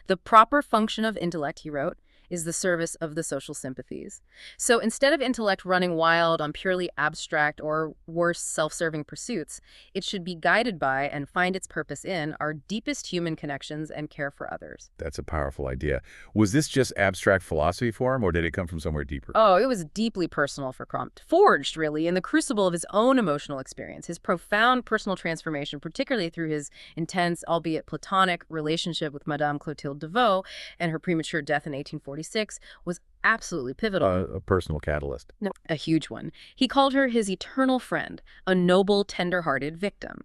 The proper function of intellect, he wrote, is the service of the social sympathies. So instead of intellect running wild on purely abstract or worse self-serving pursuits, it should be guided by and find its purpose in our deepest human connections and care for others. That's a powerful idea. Was this just abstract philosophy for him, or did it come from somewhere deeper? Oh, it was deeply personal for Comte, forged, really, in the crucible of his own emotional experience. His profound personal transformation, particularly through his intense, albeit platonic, relationship with Madame Clotilde Deveau and her premature death in 1846, was absolutely pivotal. A personal catalyst. No, a huge one. He called her his eternal friend, a noble, tender-hearted victim.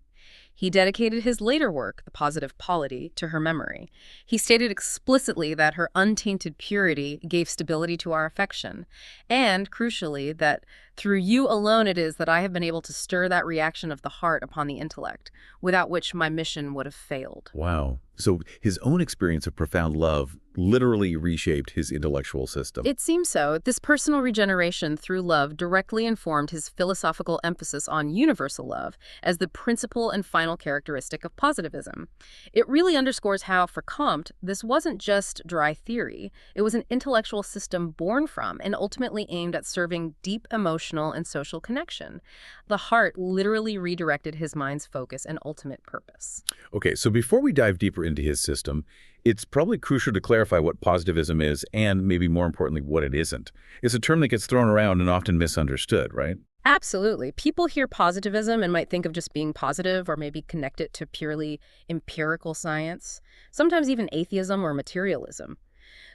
He dedicated his later work, The Positive Polity, to her memory. He stated explicitly that her untainted purity gave stability to our affection, and, crucially, that through you alone it is that I have been able to stir that reaction of the heart upon the intellect, without which my mission would have failed. Wow. So his own experience of profound love literally reshaped his intellectual system. It seems so. This personal regeneration through love directly informed his philosophical emphasis on universal love as the principal and final characteristic of positivism. It really underscores how, for Comte, this wasn't just dry theory. It was an intellectual system born from and ultimately aimed at serving deep emotional and social connection. The heart literally redirected his mind's focus and ultimate purpose. Okay, so before we dive deeper into his system, It's probably crucial to clarify what positivism is and, maybe more importantly, what it isn't. It's a term that gets thrown around and often misunderstood, right? Absolutely. People hear positivism and might think of just being positive or maybe connect it to purely empirical science, sometimes even atheism or materialism.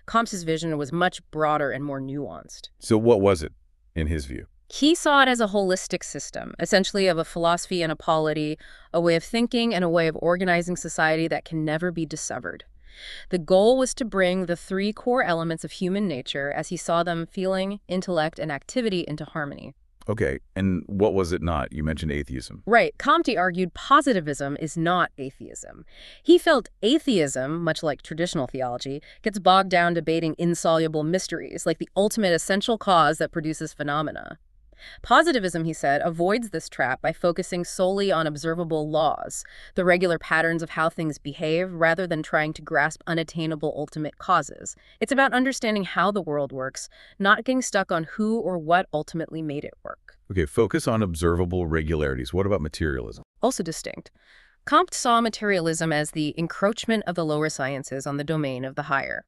Comte's vision was much broader and more nuanced. So what was it, in his view? He saw it as a holistic system, essentially of a philosophy and a polity, a way of thinking and a way of organizing society that can never be dissevered. The goal was to bring the three core elements of human nature, as he saw them, feeling, intellect, and activity, into harmony. Okay, and what was it not? You mentioned atheism. Right. Comte argued positivism is not atheism. He felt atheism, much like traditional theology, gets bogged down debating insoluble mysteries, like the ultimate essential cause that produces phenomena. Positivism, he said, avoids this trap by focusing solely on observable laws, the regular patterns of how things behave, rather than trying to grasp unattainable ultimate causes. It's about understanding how the world works, not getting stuck on who or what ultimately made it work. Okay, focus on observable regularities. What about materialism? Also distinct. Comte saw materialism as the encroachment of the lower sciences on the domain of the higher.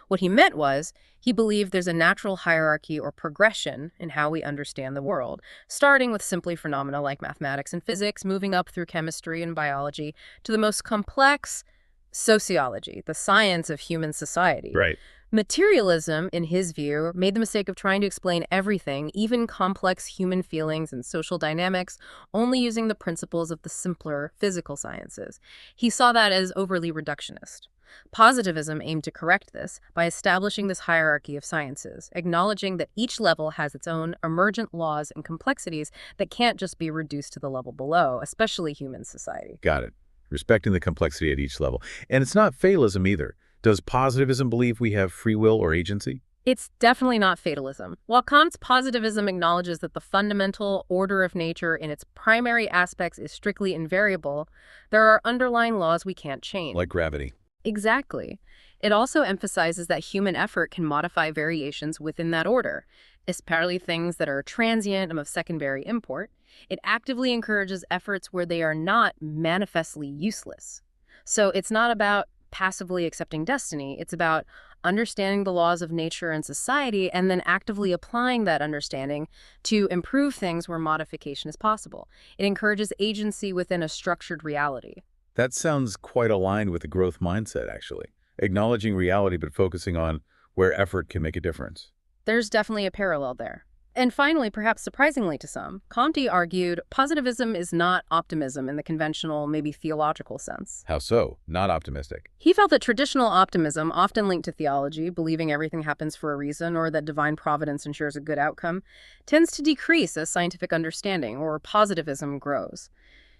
What he meant was, he believed there's a natural hierarchy or progression in how we understand the world, starting with simply phenomena like mathematics and physics, moving up through chemistry and biology, to the most complex, sociology, the science of human society. Right. Materialism, in his view, made the mistake of trying to explain everything, even complex human feelings and social dynamics, only using the principles of the simpler physical sciences. He saw that as overly reductionist. Positivism aimed to correct this by establishing this hierarchy of sciences, acknowledging that each level has its own emergent laws and complexities that can't just be reduced to the level below, especially human society. Got it. Respecting the complexity at each level. And it's not fatalism either. Does positivism believe we have free will or agency? It's definitely not fatalism. While Comte's positivism acknowledges that the fundamental order of nature in its primary aspects is strictly invariable, there are underlying laws we can't change. Like gravity. Exactly. It also emphasizes that human effort can modify variations within that order, especially things that are transient and of secondary import. It actively encourages efforts where they are not manifestly useless. So it's not about passively accepting destiny. It's about understanding the laws of nature and society and then actively applying that understanding to improve things where modification is possible. It encourages agency within a structured reality. That sounds quite aligned with the growth mindset, actually. Acknowledging reality but focusing on where effort can make a difference. There's definitely a parallel there. And finally, perhaps surprisingly to some, Comte argued positivism is not optimism in the conventional, maybe theological sense. How so? Not optimistic. He felt that traditional optimism, often linked to theology, believing everything happens for a reason or that divine providence ensures a good outcome, tends to decrease as scientific understanding or positivism grows.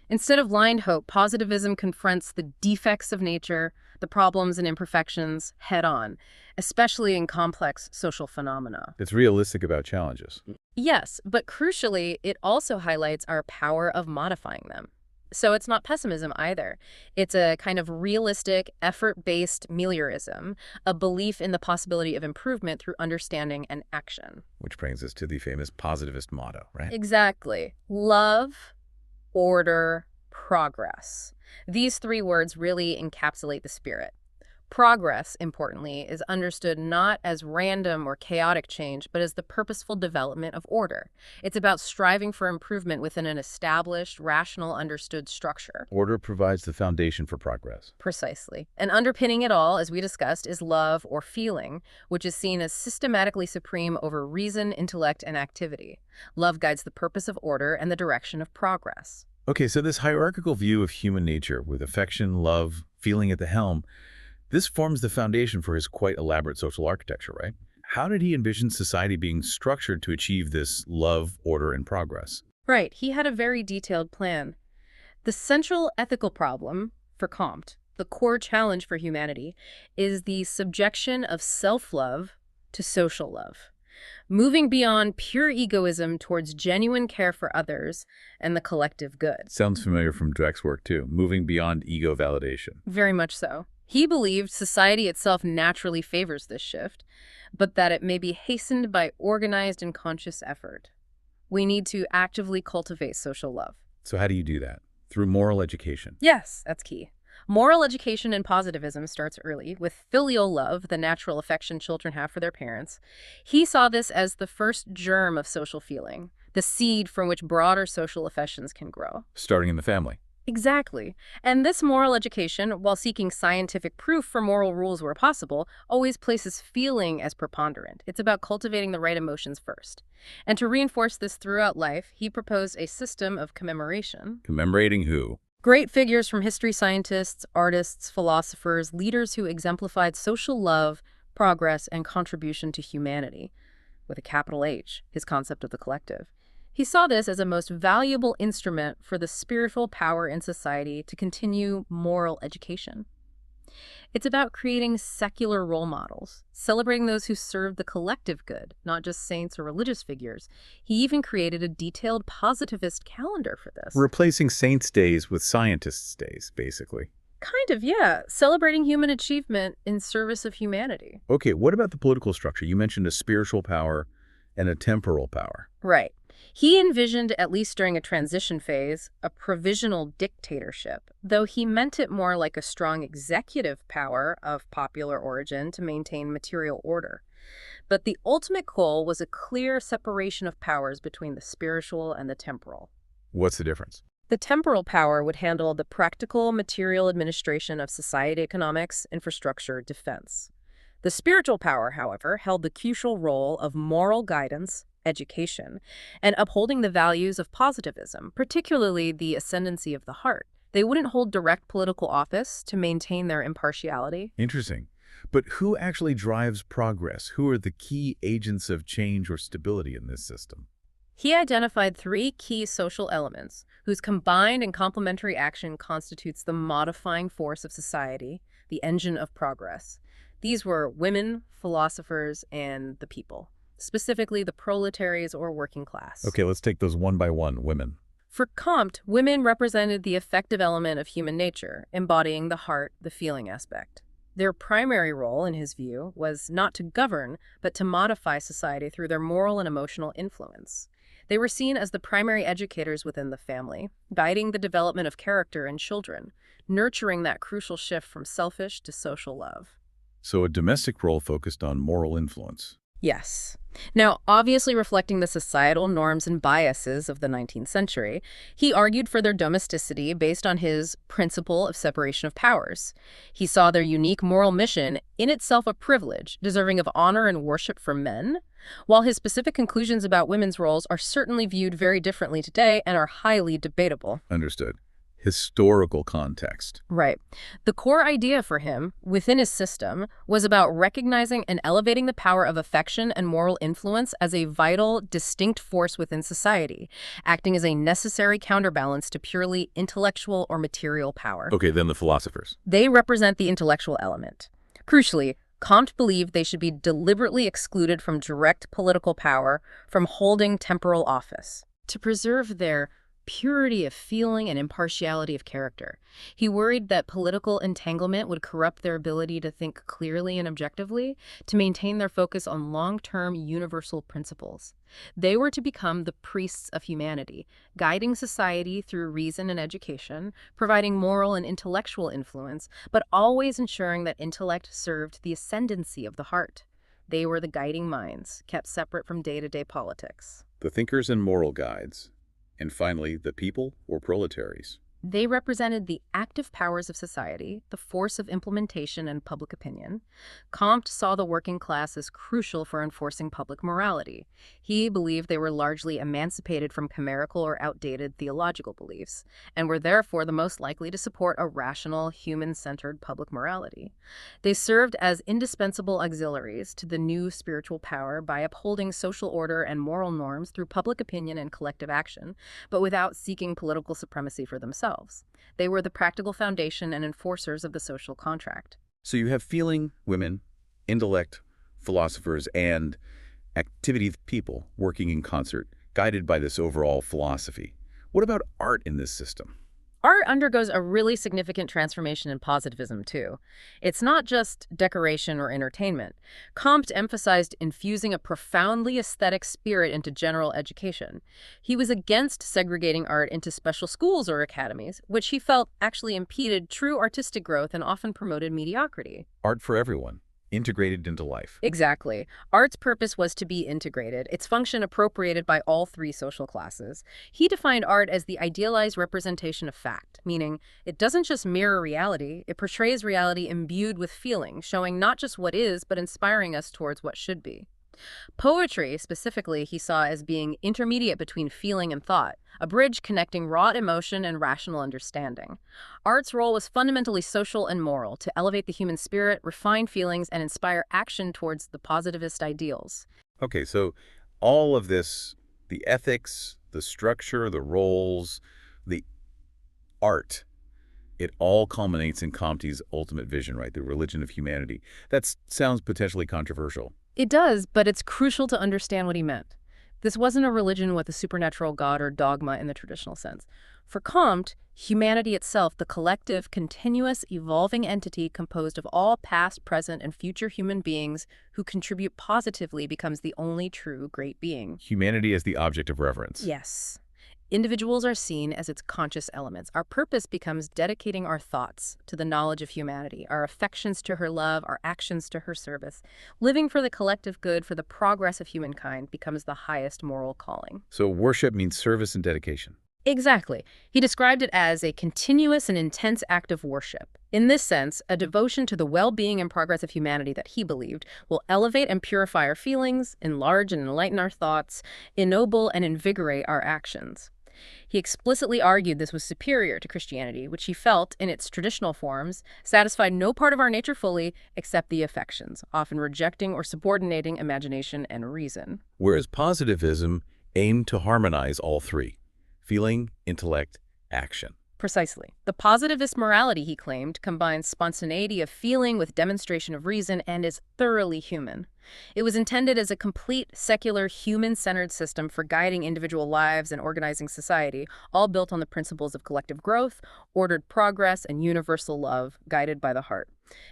Instead of blind hope, positivism confronts the defects of nature, the problems and imperfections, head-on, especially in complex social phenomena. It's realistic about challenges. Yes, but crucially, it also highlights our power of modifying them. So it's not pessimism either. It's a kind of realistic, effort-based meliorism, a belief in the possibility of improvement through understanding and action. Which brings us to the famous positivist motto, right? Exactly. Love, order, progress. These three words really encapsulate the spirit. Progress, importantly, is understood not as random or chaotic change, but as the purposeful development of order. It's about striving for improvement within an established, rational, understood structure. Order provides the foundation for progress. Precisely. And underpinning it all, as we discussed, is love or feeling, which is seen as systematically supreme over reason, intellect, and activity. Love guides the purpose of order and the direction of progress. Okay, so this hierarchical view of human nature with affection, love, feeling at the helm, this forms the foundation for his quite elaborate social architecture, right? How did he envision society being structured to achieve this love, order, and progress? Right, he had a very detailed plan. The central ethical problem for Comte, the core challenge for humanity, is the subjection of self-love to social love, moving beyond pure egoism towards genuine care for others and the collective good. Sounds familiar from Dweck's work, too, moving beyond ego validation. Very much so. He believed society itself naturally favors this shift, but that it may be hastened by organized and conscious effort. We need to actively cultivate social love. So how do you do that? Through moral education. Yes, that's key. Moral education in positivism starts early, with filial love, the natural affection children have for their parents. He saw this as the first germ of social feeling, the seed from which broader social affections can grow. Starting in the family. Exactly. And this moral education, while seeking scientific proof for moral rules where possible, always places feeling as preponderant. It's about cultivating the right emotions first. And to reinforce this throughout life, he proposed a system of commemoration. Commemorating who? Great figures from history scientists, artists, philosophers, leaders who exemplified social love, progress, and contribution to humanity, with a capital H, his concept of the collective. He saw this as a most valuable instrument for the spiritual power in society to continue moral education. It's about creating secular role models, celebrating those who serve the collective good, not just saints or religious figures. He even created a detailed positivist calendar for this. Replacing saints' days with scientists' days, basically. Kind of, yeah. Celebrating human achievement in service of humanity. Okay, what about the political structure? You mentioned a spiritual power and a temporal power. Right. He envisioned, at least during a transition phase, a provisional dictatorship, though he meant it more like a strong executive power of popular origin to maintain material order. But the ultimate goal was a clear separation of powers between the spiritual and the temporal. What's the difference? The temporal power would handle the practical, material administration of society, economics, infrastructure, defense. The spiritual power, however, held the crucial role of moral guidance, education, and upholding the values of positivism, particularly the ascendancy of the heart. They wouldn't hold direct political office to maintain their impartiality. Interesting. But who actually drives progress? Who are the key agents of change or stability in this system? He identified three key social elements whose combined and complementary action constitutes the modifying force of society, the engine of progress. These were women, philosophers, and the people, specifically the proletaries or working class. Okay, let's take those one by one. Women. For Comte, women represented the affective element of human nature, embodying the heart, the feeling aspect. Their primary role, in his view, was not to govern, but to modify society through their moral and emotional influence. They were seen as the primary educators within the family, guiding the development of character in children, nurturing that crucial shift from selfish to social love. So a domestic role focused on moral influence. Yes. Now, obviously reflecting the societal norms and biases of the 19th century, he argued for their domesticity based on his principle of separation of powers. He saw their unique moral mission, in itself a privilege, deserving of honor and worship from men, while his specific conclusions about women's roles are certainly viewed very differently today and are highly debatable. Understood. Historical context. Right. The core idea for him, within his system, was about recognizing and elevating the power of affection and moral influence as a vital, distinct force within society, acting as a necessary counterbalance to purely intellectual or material power. Okay, then the philosophers. They represent the intellectual element. Crucially, Comte believed they should be deliberately excluded from direct political power, from holding temporal office, to preserve their purity of feeling and impartiality of character. He worried that political entanglement would corrupt their ability to think clearly and objectively, to maintain their focus on long-term universal principles. They were to become the priests of humanity, guiding society through reason and education, providing moral and intellectual influence, but always ensuring that intellect served the ascendancy of the heart. They were the guiding minds, kept separate from day-to-day politics. The thinkers and moral guides. And finally, the people or proletaries. They represented the active powers of society, the force of implementation and public opinion. Comte saw the working class as crucial for enforcing public morality. He believed they were largely emancipated from chimerical or outdated theological beliefs, and were therefore the most likely to support a rational, human-centered public morality. They served as indispensable auxiliaries to the new spiritual power by upholding social order and moral norms through public opinion and collective action, but without seeking political supremacy for themselves. They were the practical foundation and enforcers of the social contract. So you have feeling, women, intellect, philosophers, and activity people working in concert, guided by this overall philosophy. What about art in this system? Art undergoes a really significant transformation in positivism, too. It's not just decoration or entertainment. Comte emphasized infusing a profoundly aesthetic spirit into general education. He was against segregating art into special schools or academies, which he felt actually impeded true artistic growth and often promoted mediocrity. Art for everyone, integrated into life. Exactly. Art's purpose was to be integrated, its function appropriated by all three social classes. He defined art as the idealized representation of fact, meaning it doesn't just mirror reality, it portrays reality imbued with feeling, showing not just what is, but inspiring us towards what should be. Poetry, specifically, he saw as being intermediate between feeling and thought, a bridge connecting raw emotion and rational understanding. Art's role was fundamentally social and moral, to elevate the human spirit, refine feelings, and inspire action towards the positivist ideals. Okay, so all of this, the ethics, the structure, the roles, the art, it all culminates in Comte's ultimate vision, right? The religion of humanity. That sounds potentially controversial. It does, but it's crucial to understand what he meant. This wasn't a religion with a supernatural god or dogma in the traditional sense. For Comte, humanity itself, the collective, continuous, evolving entity composed of all past, present, and future human beings who contribute positively, becomes the only true great being. Humanity as the object of reverence. Yes. Individuals are seen as its conscious elements. Our purpose becomes dedicating our thoughts to the knowledge of humanity, our affections to her love, our actions to her service. Living for the collective good, for the progress of humankind, becomes the highest moral calling. So worship means service and dedication. Exactly. He described it as a continuous and intense act of worship. In this sense, a devotion to the well-being and progress of humanity that he believed will elevate and purify our feelings, enlarge and enlighten our thoughts, ennoble and invigorate our actions. He explicitly argued this was superior to Christianity, which he felt, in its traditional forms, satisfied no part of our nature fully except the affections, often rejecting or subordinating imagination and reason. Whereas positivism aimed to harmonize all three: feeling, intellect, action. Precisely. The positivist morality, he claimed, combines spontaneity of feeling with demonstration of reason and is thoroughly human. It was intended as a complete, secular, human-centered system for guiding individual lives and organizing society, all built on the principles of collective growth, ordered progress, and universal love, guided by the heart.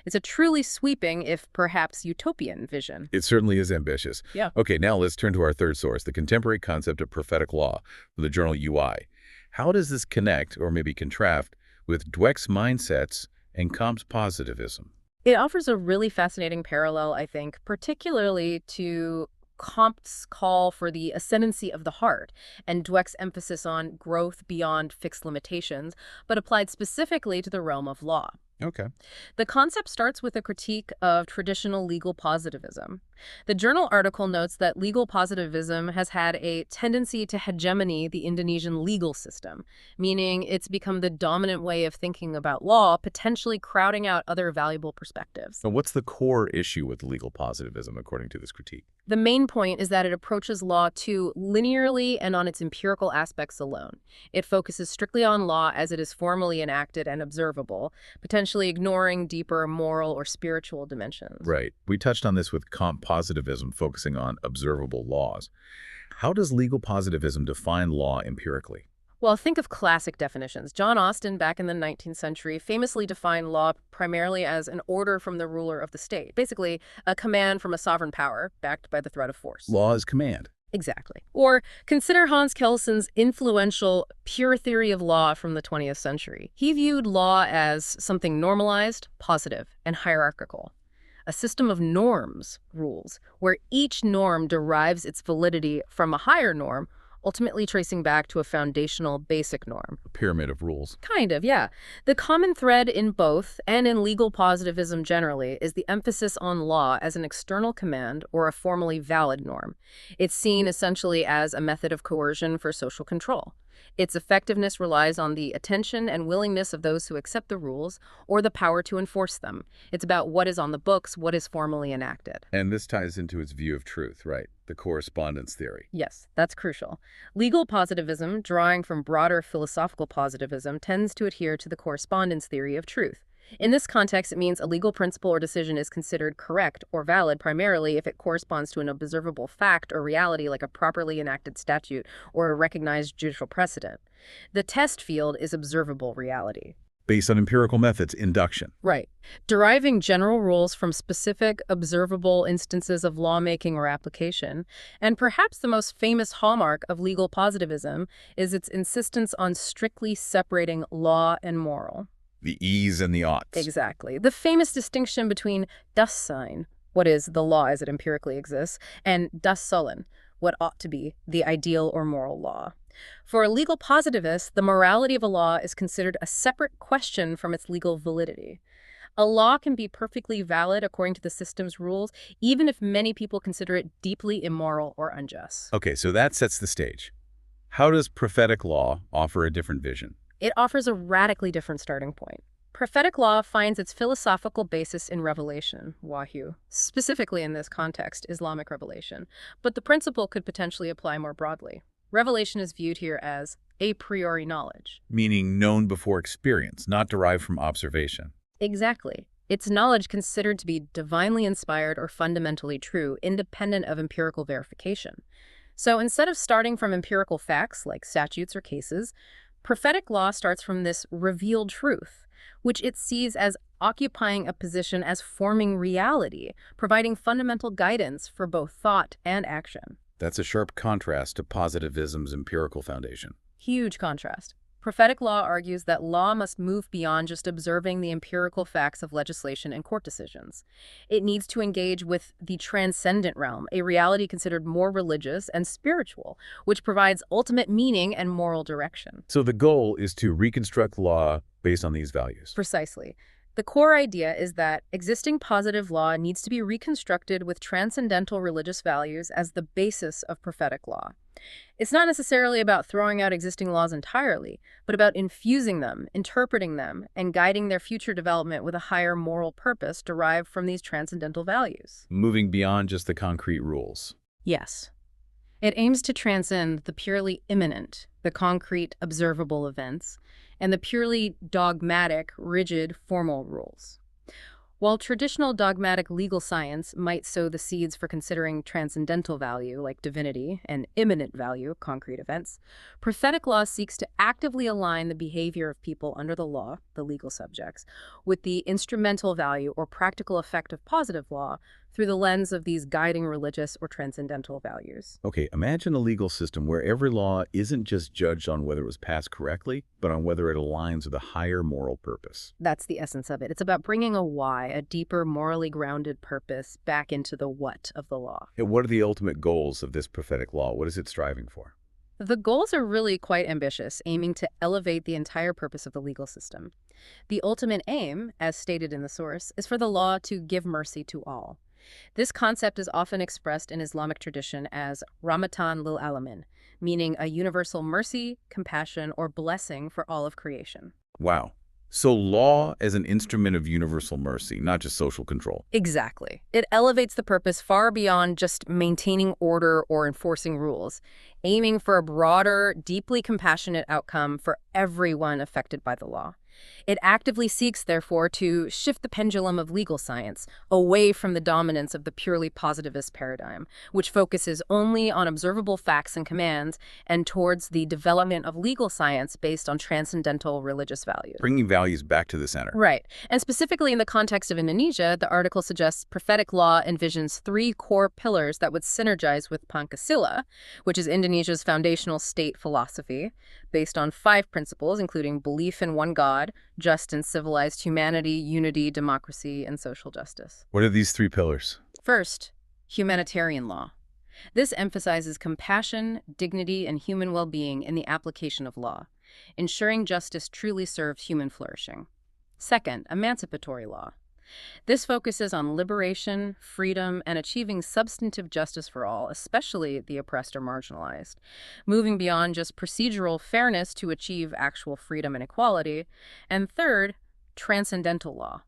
It's a truly sweeping, if perhaps utopian, vision. It certainly is ambitious. Yeah. Okay, now let's turn to our third source, the contemporary concept of prophetic law, from the journal UI. How does this connect, or maybe contrast, with Dweck's mindsets and Comte's positivism? It offers a really fascinating parallel, I think, particularly to Comte's call for the ascendancy of the heart and Dweck's emphasis on growth beyond fixed limitations, but applied specifically to the realm of law. Okay. The concept starts with a critique of traditional legal positivism. The journal article notes that legal positivism has had a tendency to hegemony the Indonesian legal system, meaning it's become the dominant way of thinking about law, potentially crowding out other valuable perspectives. So what's the core issue with legal positivism, according to this critique? The main point is that it approaches law too linearly and on its empirical aspects alone. It focuses strictly on law as it is formally enacted and observable, potentially ignoring deeper moral or spiritual dimensions. Right. We touched on this with Comte positivism, focusing on observable laws. How does legal positivism define law empirically? Well, think of classic definitions. John Austin, back in the 19th century, famously defined law primarily as an order from the ruler of the state, basically a command from a sovereign power backed by the threat of force. Law is command. Exactly. Or consider Hans Kelson's influential pure theory of law from the 20th century. He viewed law as something normalized, positive, and hierarchical. A system of norms, rules, where each norm derives its validity from a higher norm, ultimately tracing back to a foundational basic norm. A pyramid of rules. Kind of, yeah. The common thread in both, and in legal positivism generally, is the emphasis on law as an external command or a formally valid norm. It's seen essentially as a method of coercion for social control. Its effectiveness relies on the attention and willingness of those who accept the rules or the power to enforce them. It's about what is on the books, what is formally enacted. And this ties into its view of truth, right? The correspondence theory. Yes, that's crucial. Legal positivism, drawing from broader philosophical positivism, tends to adhere to the correspondence theory of truth. In this context, it means a legal principle or decision is considered correct or valid primarily if it corresponds to an observable fact or reality like a properly enacted statute or a recognized judicial precedent. The test field is observable reality. Based on empirical methods, induction. Right. Deriving general rules from specific, observable instances of lawmaking or application. And perhaps the most famous hallmark of legal positivism is its insistence on strictly separating law and moral. The ease and the oughts. Exactly. The famous distinction between das Sein, what is the law as it empirically exists, and das Sollen, what ought to be the ideal or moral law. For a legal positivist, the morality of a law is considered a separate question from its legal validity. A law can be perfectly valid according to the system's rules, even if many people consider it deeply immoral or unjust. Okay, so that sets the stage. How does prophetic law offer a different vision? It offers a radically different starting point. Prophetic law finds its philosophical basis in revelation, wahyu, specifically in this context, Islamic revelation, but the principle could potentially apply more broadly. Revelation is viewed here as a priori knowledge. Meaning known before experience, not derived from observation. Exactly. It's knowledge considered to be divinely inspired or fundamentally true, independent of empirical verification. So instead of starting from empirical facts like statutes or cases, prophetic law starts from this revealed truth, which it sees as occupying a position as forming reality, providing fundamental guidance for both thought and action. That's a sharp contrast to positivism's empirical foundation. Huge contrast. Prophetic law argues that law must move beyond just observing the empirical facts of legislation and court decisions. It needs to engage with the transcendent realm, a reality considered more religious and spiritual, which provides ultimate meaning and moral direction. So the goal is to reconstruct law based on these values. Precisely. The core idea is that existing positive law needs to be reconstructed with transcendental religious values as the basis of prophetic law. It's not necessarily about throwing out existing laws entirely, but about infusing them, interpreting them, and guiding their future development with a higher moral purpose derived from these transcendental values. Moving beyond just the concrete rules. Yes. It aims to transcend the purely immanent, the concrete, observable events, and the purely dogmatic, rigid, formal rules. While traditional dogmatic legal science might sow the seeds for considering transcendental value, like divinity, and immanent value, concrete events, prophetic law seeks to actively align the behavior of people under the law, the legal subjects, with the instrumental value or practical effect of positive law through the lens of these guiding religious or transcendental values. Okay, imagine a legal system where every law isn't just judged on whether it was passed correctly, but on whether it aligns with a higher moral purpose. That's the essence of it. It's about bringing a why, a deeper, morally grounded purpose, back into the what of the law. And what are the ultimate goals of this prophetic law? What is it striving for? The goals are really quite ambitious, aiming to elevate the entire purpose of the legal system. The ultimate aim, as stated in the source, is for the law to give mercy to all. This concept is often expressed in Islamic tradition as rahmatan lil alamin, meaning a universal mercy, compassion, or blessing for all of creation. Wow. So law as an instrument of universal mercy, not just social control. Exactly. It elevates the purpose far beyond just maintaining order or enforcing rules, aiming for a broader, deeply compassionate outcome for everyone affected by the law. It actively seeks, therefore, to shift the pendulum of legal science away from the dominance of the purely positivist paradigm, which focuses only on observable facts and commands, and towards the development of legal science based on transcendental religious values. Bringing values back to the center. Right. And specifically in the context of Indonesia, the article suggests prophetic law envisions 3 core pillars that would synergize with Pancasila, which is Indonesia's foundational state philosophy, based on 5 principles, including belief in one God, just and civilized humanity, unity, democracy, and social justice. What are these 3 pillars? First, humanitarian law. This emphasizes compassion, dignity, and human well-being in the application of law, ensuring justice truly serves human flourishing. Second, emancipatory law. This focuses on liberation, freedom, and achieving substantive justice for all, especially the oppressed or marginalized, moving beyond just procedural fairness to achieve actual freedom and equality. And third, transcendental law.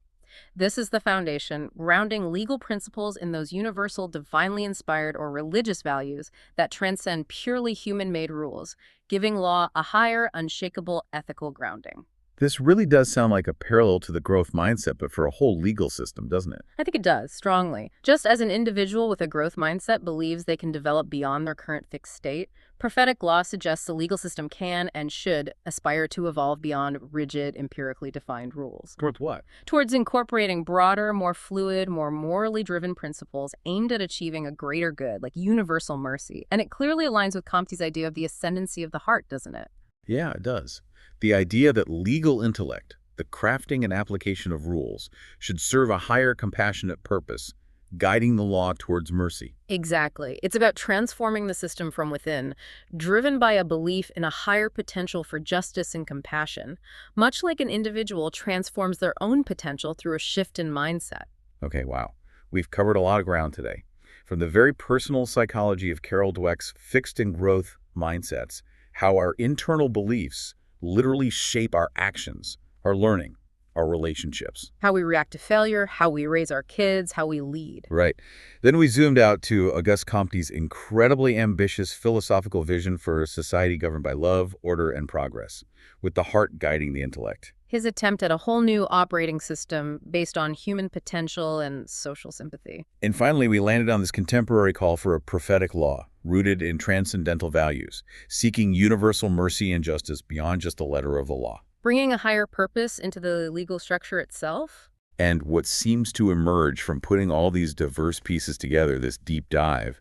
This is the foundation, grounding legal principles in those universal, divinely inspired or religious values that transcend purely human-made rules, giving law a higher, unshakable ethical grounding. This really does sound like a parallel to the growth mindset, but for a whole legal system, doesn't it? I think it does, strongly. Just as an individual with a growth mindset believes they can develop beyond their current fixed state, prophetic law suggests the legal system can and should aspire to evolve beyond rigid, empirically defined rules. Towards what? Towards incorporating broader, more fluid, more morally driven principles aimed at achieving a greater good, like universal mercy. And it clearly aligns with Comte's idea of the ascendancy of the heart, doesn't it? Yeah, it does. The idea that legal intellect, the crafting and application of rules, should serve a higher compassionate purpose, guiding the law towards mercy. Exactly. It's about transforming the system from within, driven by a belief in a higher potential for justice and compassion, much like an individual transforms their own potential through a shift in mindset. Okay, wow. We've covered a lot of ground today. From the very personal psychology of Carol Dweck's fixed and growth mindsets, how our internal beliefs literally shape our actions, our learning, our relationships. How we react to failure, how we raise our kids, how we lead. Right. Then we zoomed out to Auguste Comte's incredibly ambitious philosophical vision for a society governed by love, order, and progress, with the heart guiding the intellect. His attempt at a whole new operating system based on human potential and social sympathy. And finally, we landed on this contemporary call for a prophetic law, rooted in transcendental values, seeking universal mercy and justice beyond just the letter of the law. Bringing a higher purpose into the legal structure itself? And what seems to emerge from putting all these diverse pieces together, this deep dive,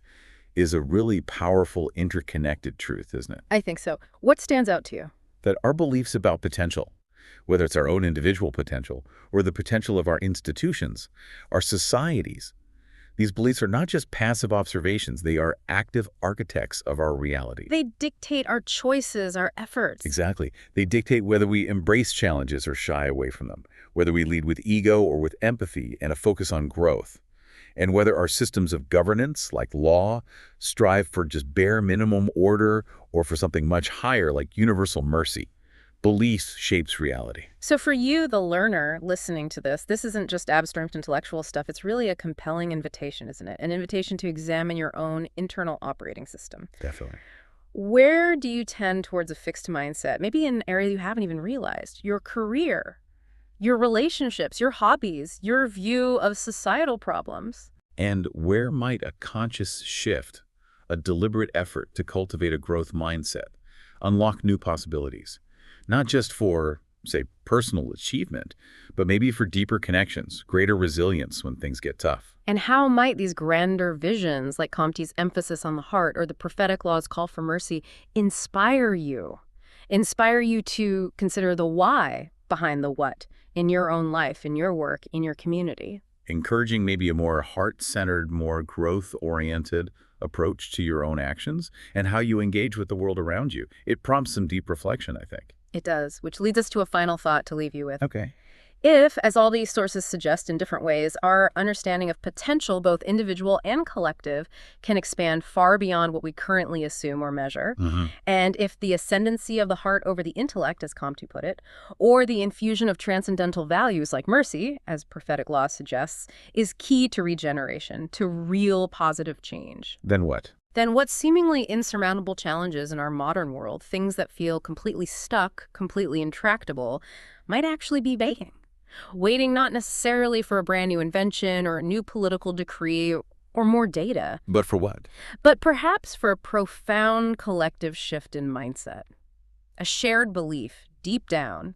is a really powerful, interconnected truth, isn't it? I think so. What stands out to you? That our beliefs about potential, whether it's our own individual potential or the potential of our institutions, our societies, these beliefs are not just passive observations, they are active architects of our reality. They dictate our choices, our efforts. Exactly. They dictate whether we embrace challenges or shy away from them, whether we lead with ego or with empathy and a focus on growth, and whether our systems of governance, like law, strive for just bare minimum order or for something much higher, like universal mercy. Belief shapes reality. So for you, the learner, listening to this isn't just abstract intellectual stuff. It's really a compelling invitation, isn't it? An invitation to examine your own internal operating system. Definitely. Where do you tend towards a fixed mindset? Maybe in an area you haven't even realized. Your career, your relationships, your hobbies, your view of societal problems. And where might a conscious shift, a deliberate effort to cultivate a growth mindset, unlock new possibilities? Not just for, say, personal achievement, but maybe for deeper connections, greater resilience when things get tough. And how might these grander visions, like Comte's emphasis on the heart or the prophetic law's call for mercy, inspire you? Inspire you to consider the why behind the what in your own life, in your work, in your community. Encouraging maybe a more heart-centered, more growth-oriented approach to your own actions and how you engage with the world around you. It prompts some deep reflection, I think. It does, which leads us to a final thought to leave you with. Okay. If, as all these sources suggest in different ways, our understanding of potential, both individual and collective, can expand far beyond what we currently assume or measure, and if the ascendancy of the heart over the intellect, as Comte put it, or the infusion of transcendental values like mercy, as prophetic law suggests, is key to regeneration, to real positive change. Then what? Then what seemingly insurmountable challenges in our modern world, things that feel completely stuck, completely intractable, might actually be waiting not necessarily for a brand new invention or a new political decree or more data. But for what? But perhaps for a profound collective shift in mindset. A shared belief, deep down,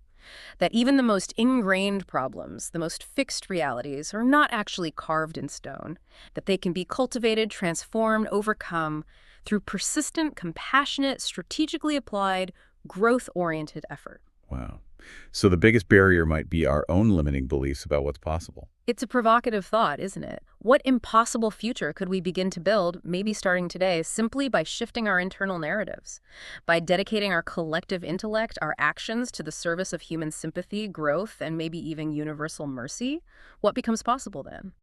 that even the most ingrained problems, the most fixed realities, are not actually carved in stone, that they can be cultivated, transformed, overcome through persistent, compassionate, strategically applied, growth-oriented effort. Wow. So the biggest barrier might be our own limiting beliefs about what's possible. It's a provocative thought, isn't it? What impossible future could we begin to build, maybe starting today, simply by shifting our internal narratives? By dedicating our collective intellect, our actions to the service of human sympathy, growth, and maybe even universal mercy? What becomes possible then?